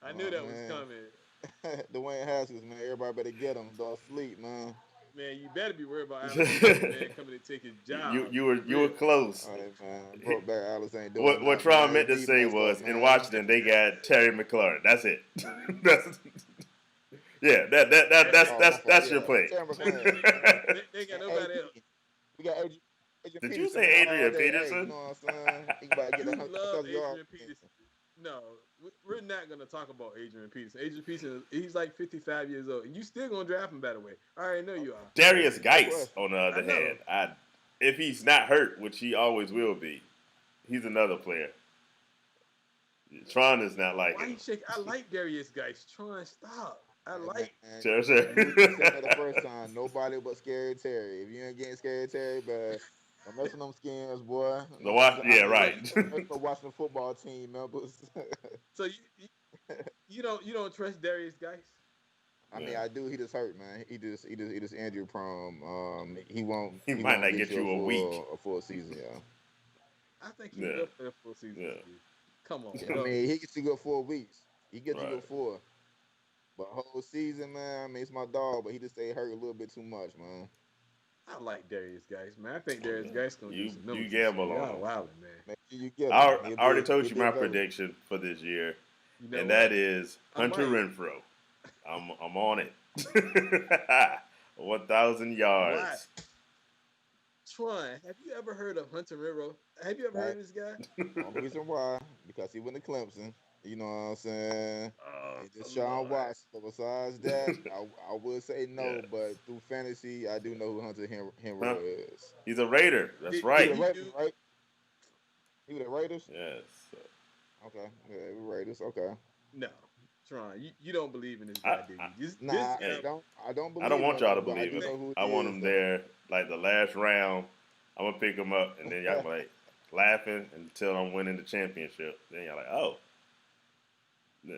I knew Oh that was man, coming. Dwayne Haskins, man. Everybody better get him. Don't sleep, man. Man, you better be worried about Alex Smith, man, coming to take his you job you for were you were real. close. All right, man. Broke back Alice ain't doing What nothing, man. Tron His meant to knee say messed up, was in man. Washington they got Terry McLaurin. That's it. That's yeah. That's Oh, my fault. That's your Yeah, play. Terry it. McLaurin. They ain't got And nobody else. AP. We got Adrian Did you Peterson, say man, all Adrian day. Hey, you Peterson? know what I'm saying? He about to get You love 1,000 yards. Adrian Peterson. No, we're not gonna talk about Adrian Peterson. Adrian Peterson, he's like 55 years old, and you still gonna draft him. By the way, I already know you are. Darius No Geis, question. on the I other know. hand, if he's not hurt, which he always will be, he's another player. Tron is not like Why you him. shake? I like Darius guys. Trying to stop. I Hey, man, like. Sure, sure. you said that the first time. Nobody but Scary Terry. If you ain't getting Scary Terry, but don't mess with them skins, boy. You know The what I'm watch, saying? I yeah, mean, So right. you, don't mess with watching the football team members. so you don't trust Darius guys? I Yeah. mean, I do. He just hurt, man. He just injury prone. He He he might won't not get get you you a week. a full season, yeah. I think he's Yeah, good for the full season yeah, this year. Come on, I bro. mean, he gets to go 4 weeks. He gets to go right. 4. But whole season, man, I mean, it's my dog, but he just stay hurt a little bit too much, man. I like Darius Geis, man. I think Oh, Darius yeah. Geis gonna do some You numbers this year. gamble on Y'all him. wildin', man. Make sure you get him. I already told He'll you be a my veteran. prediction for this year, You know and that what? is I Hunter might. Renfro. I'm on it. 1,000 Why? yards. Tron, have you ever heard of Hunter Renfrow? Have you ever heard Right? of this guy? Only reason why, because he went to Clemson. You know what I'm saying? Oh It's just Sean Lord. Watson. But besides that, I would say no. Yes. But through fantasy, I do know who Hunter Huh? Henry is. He's a Raider. That's Did He did with right. the he Raiders, do? right? He with the Raiders. Yes. Okay, yeah, Raiders. Okay. No, Tron, you don't believe in this I, guy, do I you? This Nah, hey, I don't I don't believe want in y'all to him, but I I believe do in him. know think who I he want is, him though. there like the last round. I'm gonna pick him up, and then y'all be like laughing until I'm winning the championship. Then y'all like, oh, yeah,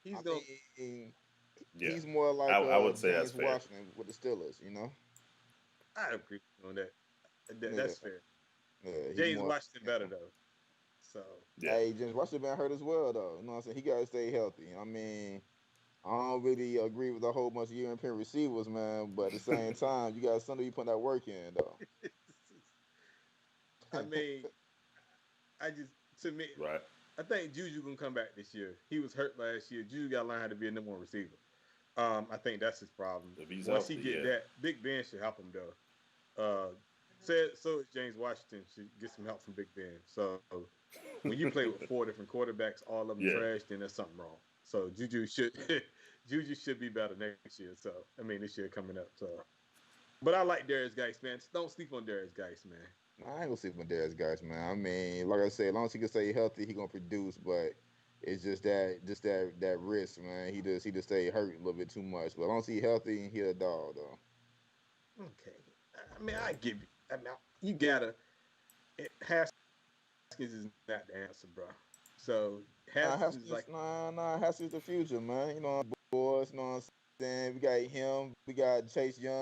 he's I gonna. mean, yeah. he's more I, like I would say that's James fair. Washington with the Steelers. You know? I agree on that. Yeah, That's fair. yeah. He's James more. Washington better though. So Yeah, Hey, James Washington been hurt as well, though. You know what I'm saying? He gotta stay healthy. I mean, I don't really agree with a whole bunch of European receivers, man. But at the same time, you got somebody putting that work in, though. I mean, I just to me, right. I think Juju gonna come back this year. He was hurt last year. Juju got to learn how to be a number one receiver. I think that's his problem. If he's Once he healthy, get yeah, that, Big Ben should help him though. Said so is James Washington should get some help from Big Ben. So when you play with four different quarterbacks, all of them yeah. trash, then there's something wrong. So Juju should Juju should be better next year. So I mean this year coming up. So but I like Darius Geis, man. Don't sleep on Darius Geis, man. I ain't gonna see my dad's guys, man. I mean, like I said, as long as he can stay healthy, he gonna produce. But it's just that risk, man. He just stay hurt a little bit too much. But as long as he healthy, he a dog though. Okay. I mean I give you. I mean you gotta. Haskins is not the answer, bro. So Nah, Haskins is like Haskins the future, man. You know, boys. You know what I'm saying? We got him. We got Chase Young.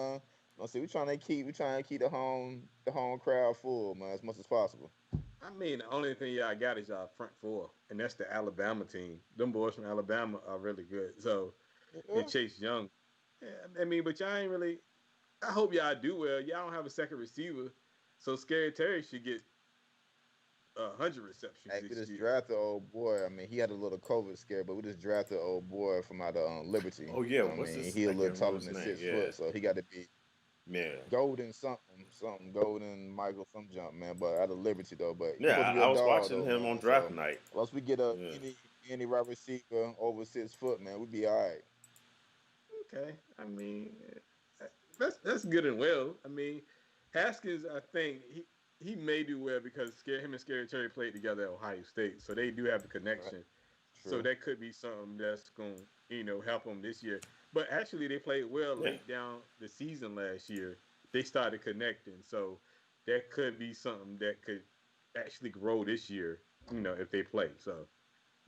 You know what I'm saying? We trying to keep the home crowd full, man, as much as possible. I mean, the only thing y'all got is y'all front four, and that's the Alabama team. Them boys from Alabama are really good. So, and Yeah. Chase Young. Yeah, I mean, but y'all ain't really. I hope y'all do well. Y'all don't have a second receiver, so Scary Terry should get 100 receptions Hey, we this just year. drafted old boy. I mean, he had a little COVID scare, but we just drafted old boy from out of Liberty. Oh yeah, I what's mean, this? he a I little can't remember taller his than name. six Yeah, foot, so he got to be yeah, golden something golden Michael some jump man. But out of Liberty though, but he's supposed yeah. to be I a was dog watching though, him on man. draft So night. once we get a Yeah, any wide receiver over 6 foot, man, we be all right. Okay, I mean, that's good and well. I mean, Haskins, I think he may do well because him and Scary Terry played together at Ohio State, so they do have the Right. connection. So True. that could be something that's going to help them this year. But actually, they played well yeah. late down the season last year. They started connecting, so that could be something that could actually grow this year. If they play. So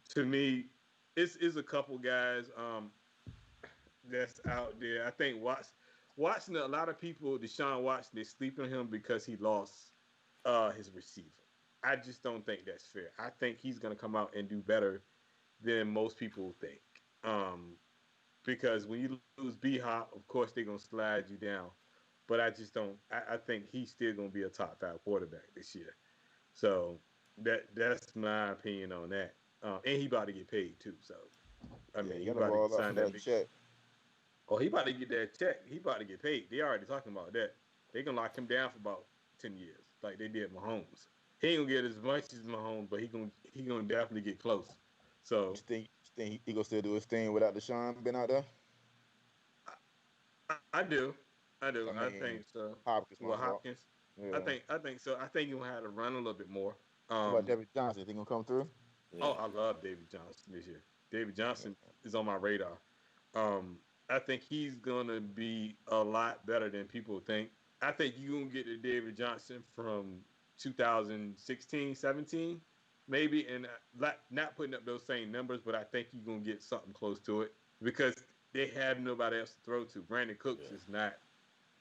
to me, it's a couple guys. That's out there. I think Watson. A lot of people, Deshaun Watson, they sleep on him because he lost his receiver. I just don't think that's fair. I think he's gonna come out and do better than most people think. Um, because when you lose B Hop, of course they're gonna slide you down. But I just don't. I think he's still gonna be a top five quarterback this year. So that's my opinion on that. And he about to get paid too. So I Yeah, mean, you he got to about to ball out for sign that that big. check. Oh, he about to get that check. He about to get paid. They already talking about that. They gonna lock him down for about 10 years, like they did Mahomes. He ain't gonna get as much as Mahomes, but he gonna definitely get close. So You think he gonna still do his thing without Deshaun being out there? I do, I do. I I mean, think so. Hopkins, my Well, fault. Hopkins, Yeah. I think so. I think he gonna have to run a little bit more. What about Um, David Johnson? Think gonna come through? oh, Yeah. I love David Johnson this year. David Johnson Yeah. is on my radar. I think he's gonna be a lot better than people think. I think you're gonna get the David Johnson from 2016, 17, maybe, and not putting up those same numbers, but I think you're gonna get something close to it because they have nobody else to throw to. Brandon Cooks Yeah. is not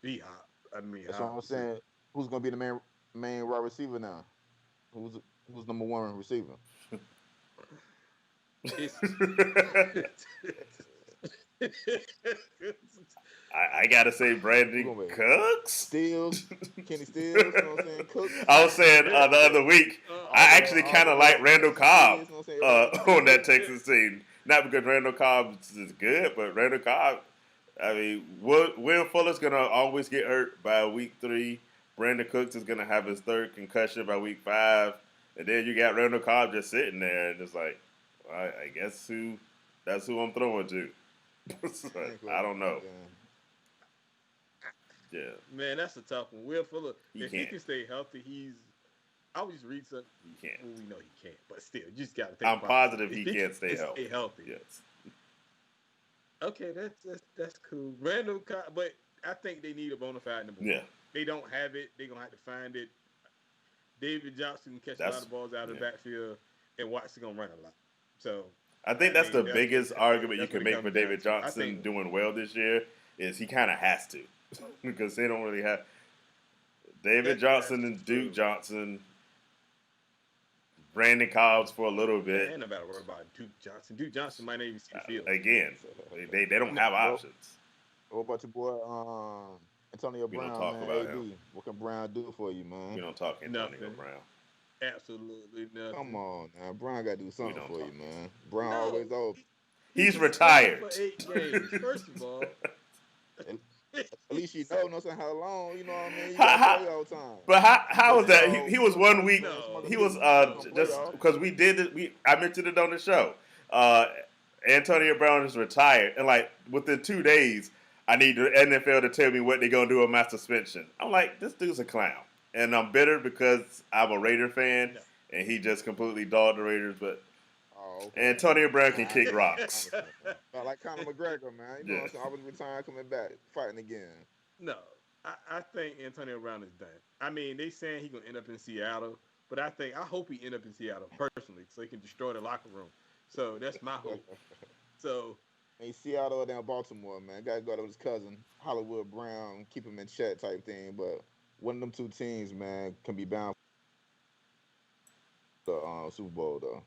B Hop. I mean, That's what Hop. I'm saying. Who's gonna be the man? main wide receiver now? Who's who's number one receiver? It's I gotta say Who Brandon gonna be? Cooks. Steals, Kenny Steals. You know what I'm saying? Cooks. I was saying the other week, I actually All kind the of like Randall Cobb kids. You know what I'm saying? Everybody else. on that Texas team. Not because Randall Cobb is good, but Randall Cobb. I mean, Will Fuller's gonna always get hurt by week 3. Brandon Cooks is gonna have his third concussion by week 5, and then you got Randall Cobb just sitting there, and it's like, I guess that's who I'm throwing to. So, I don't know. Yeah, man, that's a tough one. Will Fuller, if he can't. can stay healthy, he's. I was just read something. He can't. Well, we know he can't, but still, you just got to think. I'm about positive it. he If can't stay can healthy. Stay healthy. Yes. Okay, that's cool. Randall Cobb, but I think they need a bona fide number one. Yeah. They don't have it. They're gonna have to find it. David Johnson can catch a lot of balls out of the backfield, and Watson gonna run a lot. So I think that's the biggest argument you can make for David down to. Johnson doing well this year is he kind of has to because they don't really have David Johnson and Duke Johnson, Brandon Cobbs for a little bit. Ain't nobody worry about Duke Johnson. Duke Johnson might not even see the field again. They don't have options. What about your boy Antonio We Brown? don't talk man, about AD. him. What can Brown do for you, man? We don't talk Antonio Nothing. Brown. Absolutely nothing. Come on now, Brown got to do something for you, man. Brown No, always open. He's retired. For 8 games. First of all, at least you know what I'm saying, how long, you know what I mean? You got to play all the time. But how was that? He was 1 week. No. He was just because we did it. I mentioned it on the show. Antonio Brown is retired, and like within 2 days, I need the NFL to tell me what they're gonna do with my suspension. I'm like, this dude's a clown, and I'm bitter because I'm a Raider fan, and he just completely dogged the Raiders. But Antonio Brown can kick rocks. Like Conor McGregor, man. You know what I'm saying? I was retired, coming back, fighting again. No, I think Antonio Brown is done. I mean, they saying he's gonna end up in Seattle, but I hope he end up in Seattle personally, so he can destroy the locker room. So that's my hope. So. Hey, Seattle down Baltimore, man. Gotta go to his cousin, Hollywood Brown, keep him in check type thing. But one of them two teams, man, can be bound for the Super Bowl, though.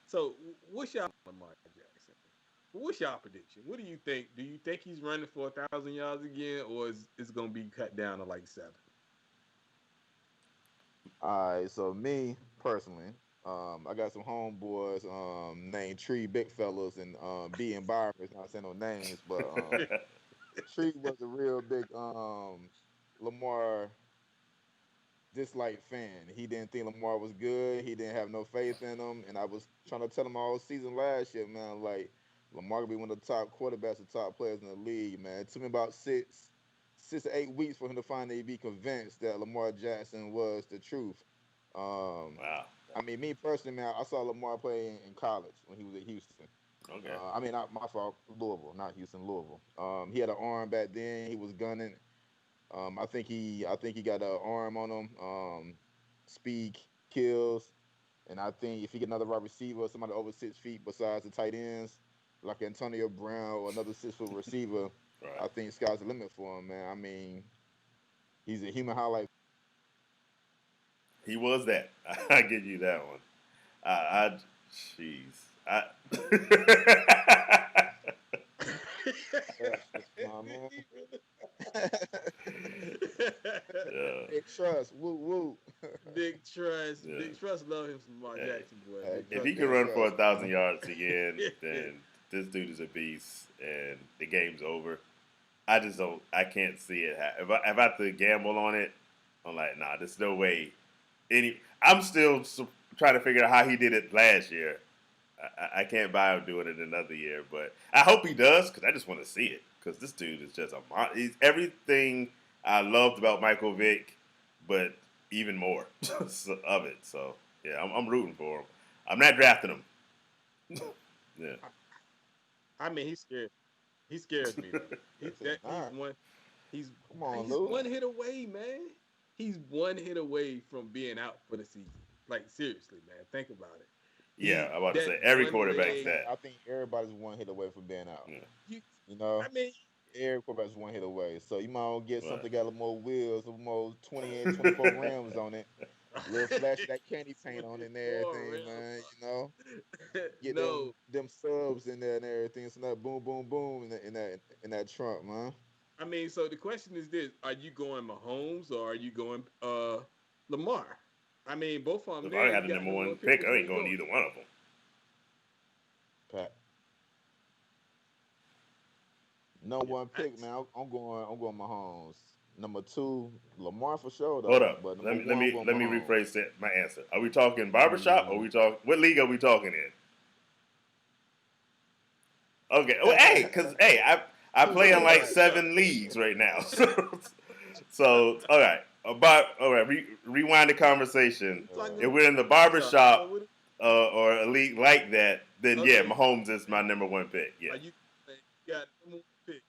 So, what's y'all Lamar Jackson? What's y'all prediction? What do you think? Do you think he's running for 1,000 yards again, or is it's going to be cut down to like 7? All right, so me personally, I got some homeboys named Tree Big Fellas and B Environments. Not saying no names, but Tree was a real big Lamar dislike fan. He didn't think Lamar was good. He didn't have no faith in him. And I was trying to tell him all season last year, man, like Lamar could be one of the top quarterbacks and top players in the league, man. It took me about 6 to 8 weeks for him to finally be convinced that Lamar Jackson was the truth. Wow. I mean, me personally, man, I saw Lamar play in college when he was at Houston. Okay. I mean, not my fault, Louisville, not Houston, Louisville. He had an arm back then. He was gunning. I think he got an arm on him. Speed kills, and I think if he get another wide receiver, somebody over 6 feet besides the tight ends, like Antonio Brown or another 6-foot receiver, Right. I think sky's the limit for him, man. I mean, he's a human highlight. He was that. I give you that one. Jeez. Big trust, woo woo. Big trust, big trust. Love him some Lamar Jackson, boy. If he can run for 1,000 yards again, then this dude is a beast, and the game's over. I just don't. I can't see it. If I have to gamble on it, I'm like, nah. There's no way. I'm still trying to figure out how he did it last year. I can't buy him doing it another year, but I hope he does because I just want to see it. Because this dude is just he's everything I loved about Michael Vick, but even more of it. So yeah, I'm rooting for him. I'm not drafting him. Yeah. I mean, he's scared. He scares me. He's one hit away, man. He's one hit away from being out for the season. Like seriously, man. Think about it. Yeah, I'm about to say every quarterback's that. I think everybody's one hit away from being out. Yeah. You know, I mean, Every quarterback's one hit away. So you might as well get Right. something got a little more wheels, a little more 20 and 24 rims on it, a little flash of that candy paint on it and 24 everything, man. You know, real. get No, them subs in there and everything. So that boom, boom, boom in that trunk, man. I mean, so the question is this: are you going Mahomes or are you going Lamar? I mean, both of them If I there. had You the got number number one one pick. pick, Which I way ain't you going to going? either one of them. Number Yeah, one pick, man. I'm going Mahomes. Number two, Lamar for sure Hold though. up. But Let number me let one, I'm me going let me Mahomes. rephrase my answer. Are we talking barbershop or we talk? What league are we talking in? Okay. Well, hey, cause hey, I Who's play your in like barbershop? 7 leagues right now. So all right. About all right. Rewind the conversation. talking If Uh, we're in the barbershop. So barbershop what? or a league like that, then yeah, Okay, Mahomes is my number one pick. Yeah. are you got number one pick?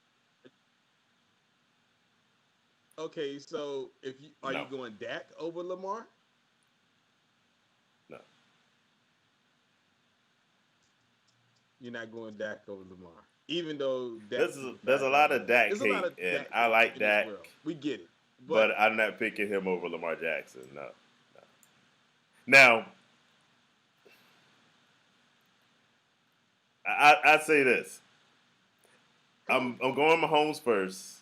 Okay, so if you are No. you going Dak over Lamar? No. You're not going Dak over Lamar, even though Dak There's is a, a there's a fast lot runner. of Dak There's a lot hate, of and Dak I hate like in this Dak, world. We get it, but but I'm not picking him over Lamar Jackson. No. No. Now, I say this. I'm going Mahomes first.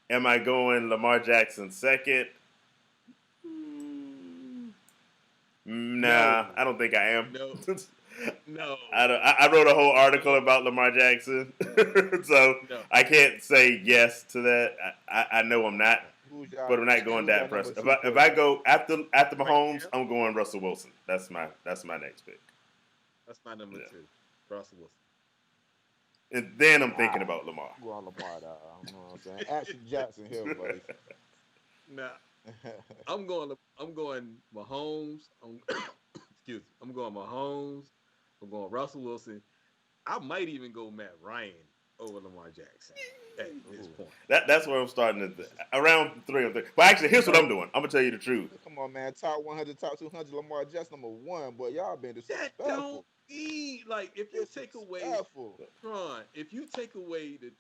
Am I going Lamar Jackson second? Mm, no, Nah, I don't think I am. no, no, I wrote a whole article no, about Lamar Jackson, so no. I can't say yes to that. I know I'm not, who's but y'all? I'm not going Who's that y'all number person. two If pick? I go after Right Mahomes, now, I'm going Russell Wilson. That's my next pick. that's my number Yeah, two, Russell Wilson. and then I'm thinking Ah, about Lamar. I'm going Lamar. Though. You know what I'm saying? Action Jackson here, buddy. Now I'm going Mahomes. Excuse me. I'm going Mahomes. I'm going Russell Wilson. I might even go Matt Ryan over Lamar Jackson at this Ooh. point. That's where I'm starting to around three of three. Well, actually, here's what I'm No, doing. I'm gonna tell you the truth. Come on, man. Top 100, top 200. Lamar Jackson number one. Boy, y'all been that don't disrespectful. mean like if you take away Disrespectful. Tron, if you take away the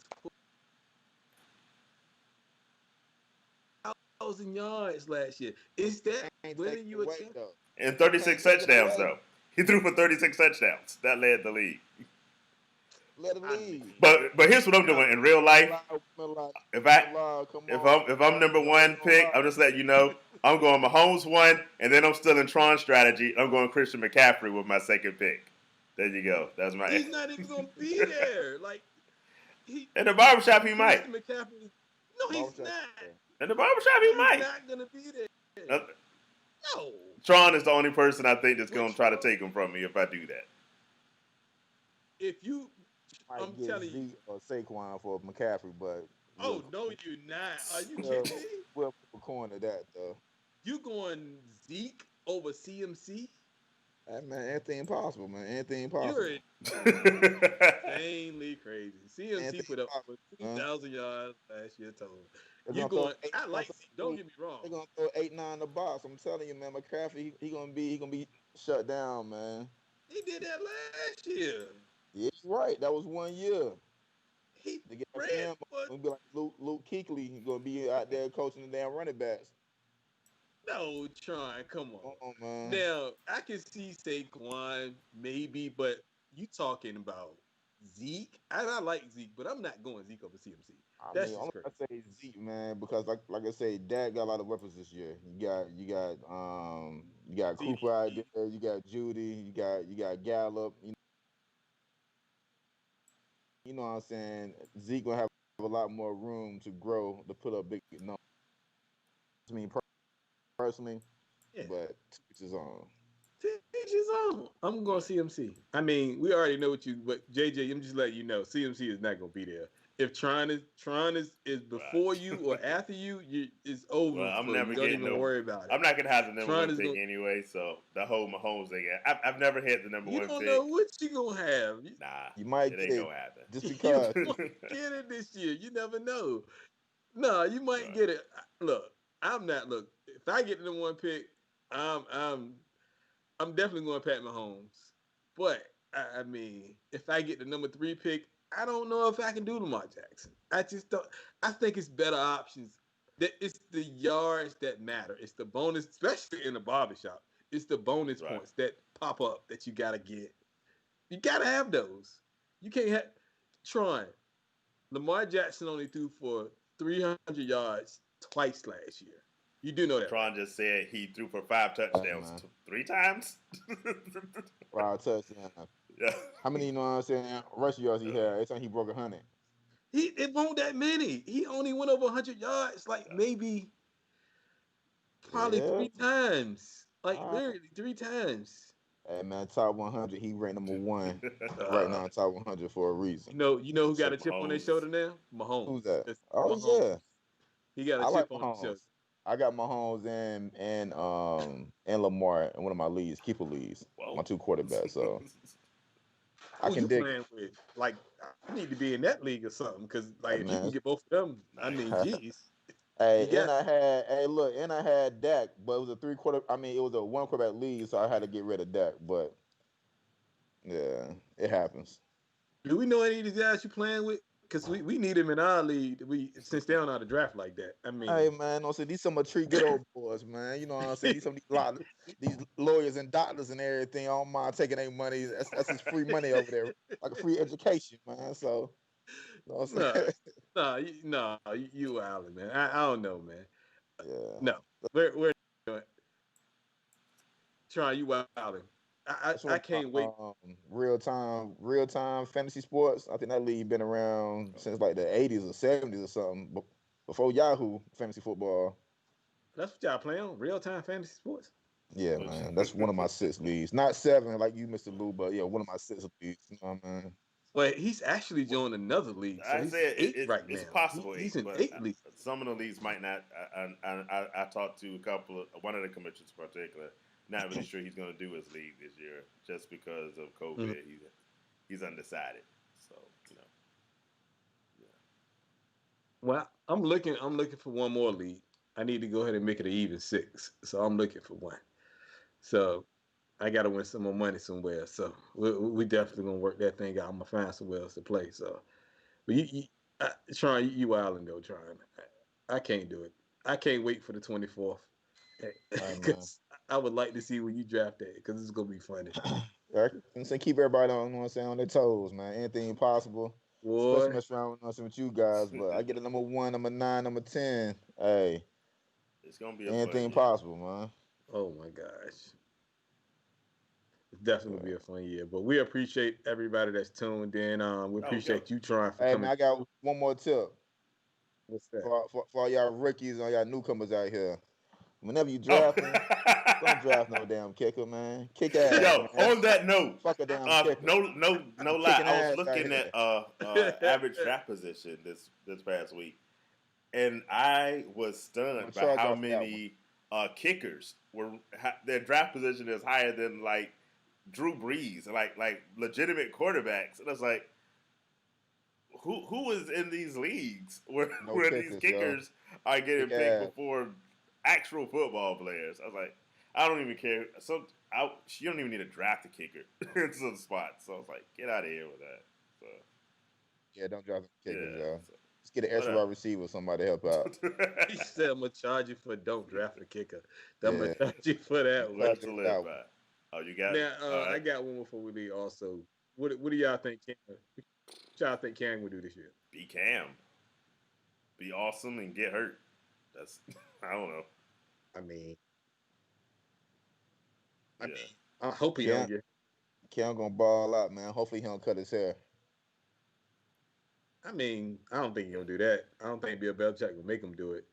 1,000 yards last year, is that Ain't taking winning you a away champ? though. And You 36 can't take it touchdowns away. though. He threw for 36 touchdowns. That led the league. Let him I lead. mean, But here's what I'm no, doing in real life. Women lie, If I women lie. Come if on, I'm if I'm man. number Y'all ain't one gonna pick, lie. I'm just letting you know I'm going Mahomes one, and then I'm still in Tron strategy. I'm going Christian McCaffrey with my second pick. There you go. That's my. he's not even gonna be there. Like he, In the barbershop, he might. Christian McCaffrey. No, he's Barbershop. not. In the barbershop, he No, he's might. not gonna be there. Uh, No. Tron is the only person I think that's going to Which try to one? take him from me if I do that. If you, I'm Might get telling you. Zeke or Saquon for McCaffrey, but Oh no, you're not. Are you we'll, kidding me? we'll flip a coin to that though. You going Zeke over CMC? Hey, man, anything possible, man. Anything You're possible. insanely crazy. CMC Anything put up possible, over two man. thousand yards last year total. They're You gonna throw going? eight. I They're like gonna Zeke. throw Don't eight. get me wrong. They're gonna throw 8, 9 in the box. I'm telling you, man. McCaffrey, he gonna be shut down, man. He did that last year. Yeah, you're right. That was 1 year. He To get ran him, for gonna be like Luke Kuechly. He gonna be out there coaching the damn running backs. no trying. Come on. Come on, man. Now I can see Saquon maybe, but you talking about Zeke? And I like Zeke, but I'm not going Zeke over CMC. I That's mean, I'm just crazy. gonna say Zeke, man, because like I say, Dak got a lot of weapons this year. You got Cooper out CD. there. You got Judy. You got Gallup. You know what I'm saying? Zeke gonna have a lot more room to grow to put up big numbers. I mean, personally, Yeah. but to each his own. To each his own. I'm going CMC. I mean, we already know what you, but JJ, I'm just letting you know, CMC is not going to be there. If Tron is before you Right. or after you, it's over Well, I'm for you. never Don't getting even no. worry about it. I'm not gonna have the number Tron one is pick going. anyway, so the whole Mahomes thing. I've never had the number You one don't know pick. what you gonna have. Nah, You might it get ain't it gonna happen. just You because. might get it this year. You never know. No, you might Right. get it. Look, I'm not. Look, if I get the number one pick, I'm I'm I'm definitely going Pat Mahomes. But I mean, if I get the number three pick, I don't know if I can do Lamar Jackson. I just don't. I think it's better options. That it's the yards that matter. It's the bonus, especially in the barbershop. It's the bonus Right. points that pop up that you gotta get. You gotta have those. You can't have Tron. Lamar Jackson only threw for 300 yards twice last year. You do know that, right? Tron just said he threw for 5 touchdowns Man. 3 times. 5 touchdowns. Yeah. How many, you know what I'm saying, rush yards he had? Every time he broke 100. He it won't that many. He only went over 100 yards, like Yeah. maybe probably Yeah. 3 times. Like All right. literally 3 times. Hey, man, top 100. He ranked number one right Uh, now in top 100 for a reason. you know who got So a chip on their Mahomes. shoulder now? Who's Mahomes. that? It's Oh, Mahomes. yeah. He got a I like chip on his shoulder. Mahomes. I got Mahomes and Lamar in one of my leagues, keeper leagues, my Whoa. two quarterbacks. So I Who can you dig playing with? Like, I need to be in that league or something. Cause like, it, if you can man. get both of them, I Nice. mean, geez, you Hey, and got. I had look, and I had Dak, but it was a three-quarter. I mean, it was a one quarterback league, so I had to get rid of Dak. But yeah, it happens. Do we know any of these guys you playing with? Cause we need him in our league. We since they don't know how to draft like that. I Hey mean, man, don't say these some of tree good old boys, man. You know what I'm saying? These some of these lawyers and doctors and everything. I don't mind taking their money. That's just free money over there, like a free education, man. So you know what I'm no, saying? no, you Allen, man. I don't know, man. Yeah. No, we're trying you Allen. That's I what can't wait. real time fantasy sports. I think that league been around since like the 80s or 70s or something. Before Yahoo fantasy football. That's what y'all play on real time fantasy sports. Yeah, Which man. That's one of my six leagues. Not seven like you, Mr. Lou, but yeah, one of my six leagues. You know what I mean? Well, he's actually joined another league, so I he's said eight right it's now. possible He's eight, in but 8 leagues. some of the leagues might not. I talked to a couple of one of the commissioners in particular. Not really sure he's going to do his league this year just because of Mhm. COVID. He's undecided. So you know, Well, I'm looking for one more league. I need to go ahead and make it an even six. So I'm looking for one. So I got to win some more money somewhere. So we definitely gonna work that thing out. I'm gonna find somewhere else to play. So, but trying you Island though, trying. I can't do it. I can't wait for the 24th All right, man. because I would like to see when you draft that because it's gonna be funny. Eric, I'm saying keep everybody on, you know what I'm saying, on their toes, man. Anything possible. Especially Boy, mess around with, you know what I'm saying, with you guys. But I get a number one, number nine, number 10. Hey, it's going to be a fun anything year. possible, man. oh my gosh. It's definitely gonna be a fun year. But we appreciate everybody that's tuned in. We Oh, go. appreciate you trying for Hey man, coming. I got one more tip What's that? for all y'all rookies and all y'all newcomers out here. Whenever you Oh. drafting, don't draft no damn kicker, man. Kick ass, Yo, man. on that note, Fuck a damn kicker. no lie. Kicking I was ass out looking here. at average draft position this past week, and I was I'm gonna stunned by charge how y'all for that one. many kickers their draft position is higher than like Drew Brees, like legitimate quarterbacks. And I was like, who is in these leagues where No where these kickers, yo. kickers are Kick getting picked ass. before actual football players? I was like, I don't even care. You don't even need to draft a kicker into the spot. So I was like, get out of here with that. So Yeah, don't draft no kickers, yeah, yo. so, Just get an extra whatever. wide receiver, somebody to help out. He said, "I'm gonna charge you for don't draft a kicker. I'm gonna Yeah, charge you for that one." charge Live you to for live that one. by. Oh, you got it. Now, All I right. got one before we leave. Also, what do y'all think? What y'all think Cam will do this year? Be Cam. Be awesome and get hurt. That's I don't know. I mean, I Yeah. mean, I hope he don't Cam, get. Cam gonna ball out, man. Hopefully he don't cut his hair. I mean, I don't think he'll do that. I don't think Bill Belichick will make him do it.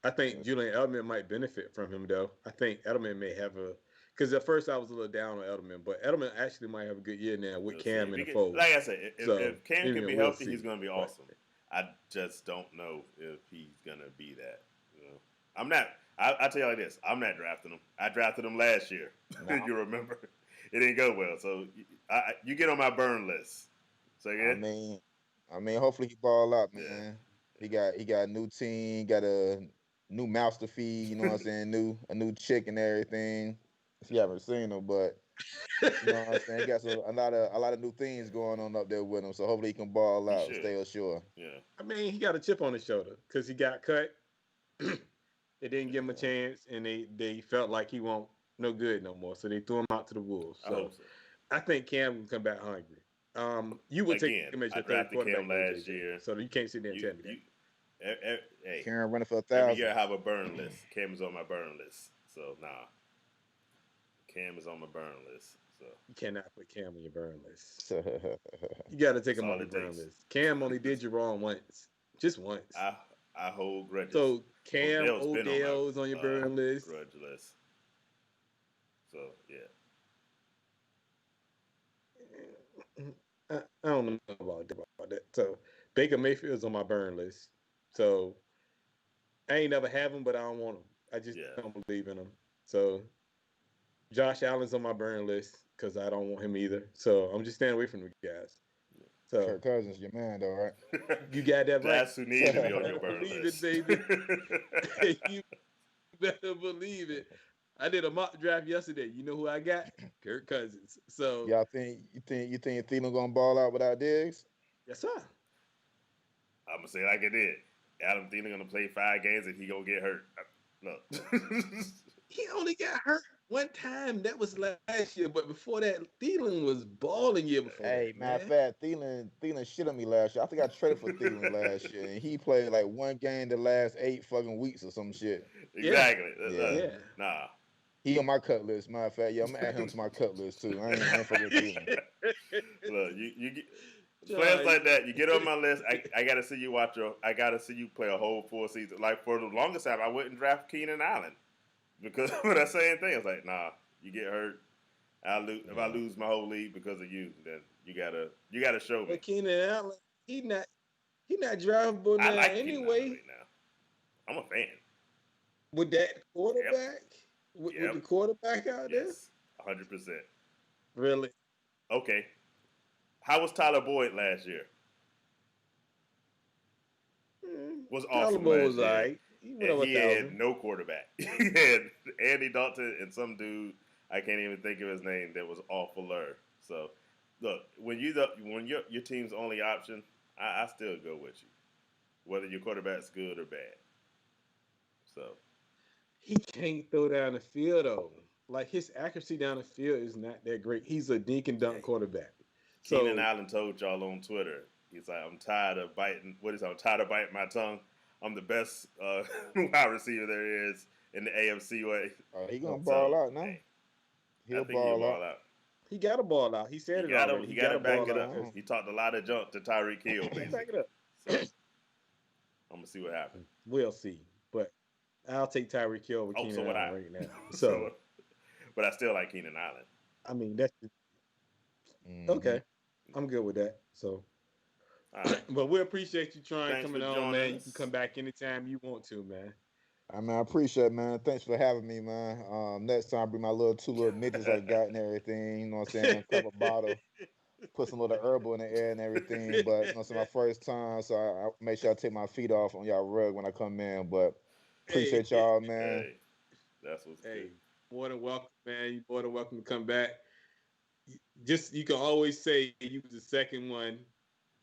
I think Yeah. Julian Edelman might benefit from him though. I think Edelman may have a because at first I was a little down on Edelman, but Edelman actually might have a good year now with We'll see. Cam If in he the can, fold. like I said, So if Cam can be we'll healthy, he's see. going to be But awesome. I just don't know if he's going to be that. You know, I'm not. I tell you like this: I'm not drafting him. I drafted him last year. Nah, You remember? It didn't go well. So you get on my burn list. Say I again? mean, hopefully he ball out, Yeah. man. He got a new team, got a new mouse to feed. You know what I'm saying? A new chick and everything. If you haven't seen him, but You know what I'm saying? He got a lot of new things going on up there with him. So hopefully he can ball He out, should. stay ashore. Yeah. I mean, he got a chip on his shoulder because he got cut. They didn't give him a Yeah. chance, and they felt like he won't no good no more, so they threw him out to the wolves. I hope So so. I think Cam can come back hungry. You would take Again, him as I your third drafted Cam quarterback though, last JJ. year. So you can't sit there and You tell me that. you hey, Karen running for a every year thousand. I have a burn list. Cam is on my burn list. So nah. Cam is on my burn list. So You cannot put Cam on your burn list. Yeah, You got to take that's him off all your it burn takes. list. Cam only did you wrong once, just once. I hold grudges. So Cam Odell's been on my Odell is on your burn list. grudge list. So yeah. I don't know about that. So Baker Mayfield's on my burn list. So I ain't never have him, but I don't want him. I just Yeah. don't believe in him. So Josh Allen's on my burn list because I don't want him either. So I'm just staying away from the guys. So Kirk Cousins, your man, though, right? you got that right. That's who needs to be You on your better burn believe it, list. baby. You better believe it. I did a mock draft yesterday. You know who I got? Kirk Cousins. So Y'all think Thielen gonna ball out without Diggs? yes, sir. I'm gonna say like it did. Adam Thielen gonna play 5 games and he gonna get hurt. Look. He only got hurt one time. That was last year. But before that, Thielen was balling year before Hey, that, matter of man. fact, Thielen shit on me last year. I think I traded for Thielen last year, and he played like one game the last 8 fucking weeks or some shit. Yeah, Exactly. Yeah, yeah. Nah. he on my cut list. Matter of fact, yeah, I'm gonna add him to my cut list too. I ain't fucking with Thielen. Look, you get players John, like that. You get on my list. I gotta see you watch your. I gotta see you play a whole full season. Like for the longest time, I wouldn't draft Keenan Allen because of that same thing. It's like, nah, you get hurt. I lose if I Yeah. lose my whole league because of you. Then you gotta show me. but Keenan Allen, he not drivable I now like Keenan Allen anyway. right now. I'm a fan. With that Yep. quarterback, with the Yep. quarterback out there, Yes. 100%. really. Okay. How was Tyler Boyd last year? Was awesome Tyler last was all year. right. He went And over a he had thousand. no quarterback. He had Andy Dalton and some dude I can't even think of his name that was awfuler. So look, when your team's only option, I still go with you, whether your quarterback's good or bad. So He can't throw down the field though. Like his accuracy down the field is not that great. He's a dink and dunk hey, quarterback. Keenan So Allen told y'all on Twitter, he's like, I'm tired of biting. What is it? I'm tired of biting my tongue. I'm the best wide receiver there is in the AFC way. He gonna ball So out now. hey, I He'll think he'll ball ball out. out. he got a ball out. He said it already. He He got got to a back ball it out up. because He talked a lot of junk to Tyreek Hill, back it basically. up. So I'm gonna see what happens. We'll see. But I'll take Tyreek Hill over Oh, so Keenan would Allen I. right now. So, So but I still like Keenan Allen. I mean that's Hmm. okay. I'm good with that. So All right. but we appreciate you trying Thanks for coming on, man. joining You can us. come back anytime you want to, man. I mean, I appreciate it, man. Thanks for having me, man. Next time, bring my two little midgets I got and everything. You know what I'm saying? Grab a bottle, put some little herbal in the air and everything. But you know, it's my first time, so I make sure I take my feet off on y'all rug when I come in. But hey, appreciate y'all, man. Hey, that's what's good. hey, more than welcome, man. You more than welcome to come back. Just you can always say you was the second one.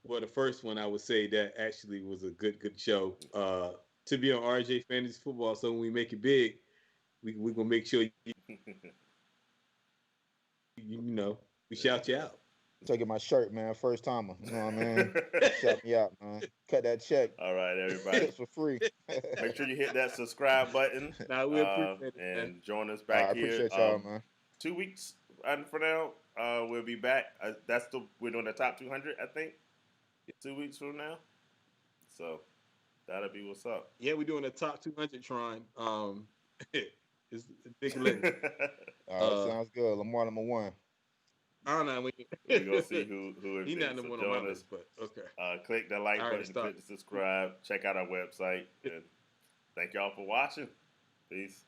Well, the first one I would say that actually was a good show. To be on RJ Fantasy Football, so when we make it big, we gonna make sure you know we There you shout you out. Taking my shirt, man. First timer. You know what I mean? go. Shout me out, man. Cut that check. All right, everybody. Tips for free. Make sure you hit that subscribe button Now we appreciate it, man. and join us I back here. appreciate y'all, man. 2 weeks for now. We'll be back. We're doing the top 200, I think. 2 weeks from now. So that'll be what's up. Yeah, we're doing the top 200 Tron. It's a big limit. Uh, Sounds good. Lamar number one. I don't know. We're gonna see who it He's not is. the So one on my join us. list, but okay. Click the like All right, button, stop. click the subscribe, check out our website, and thank y'all for watching. Peace.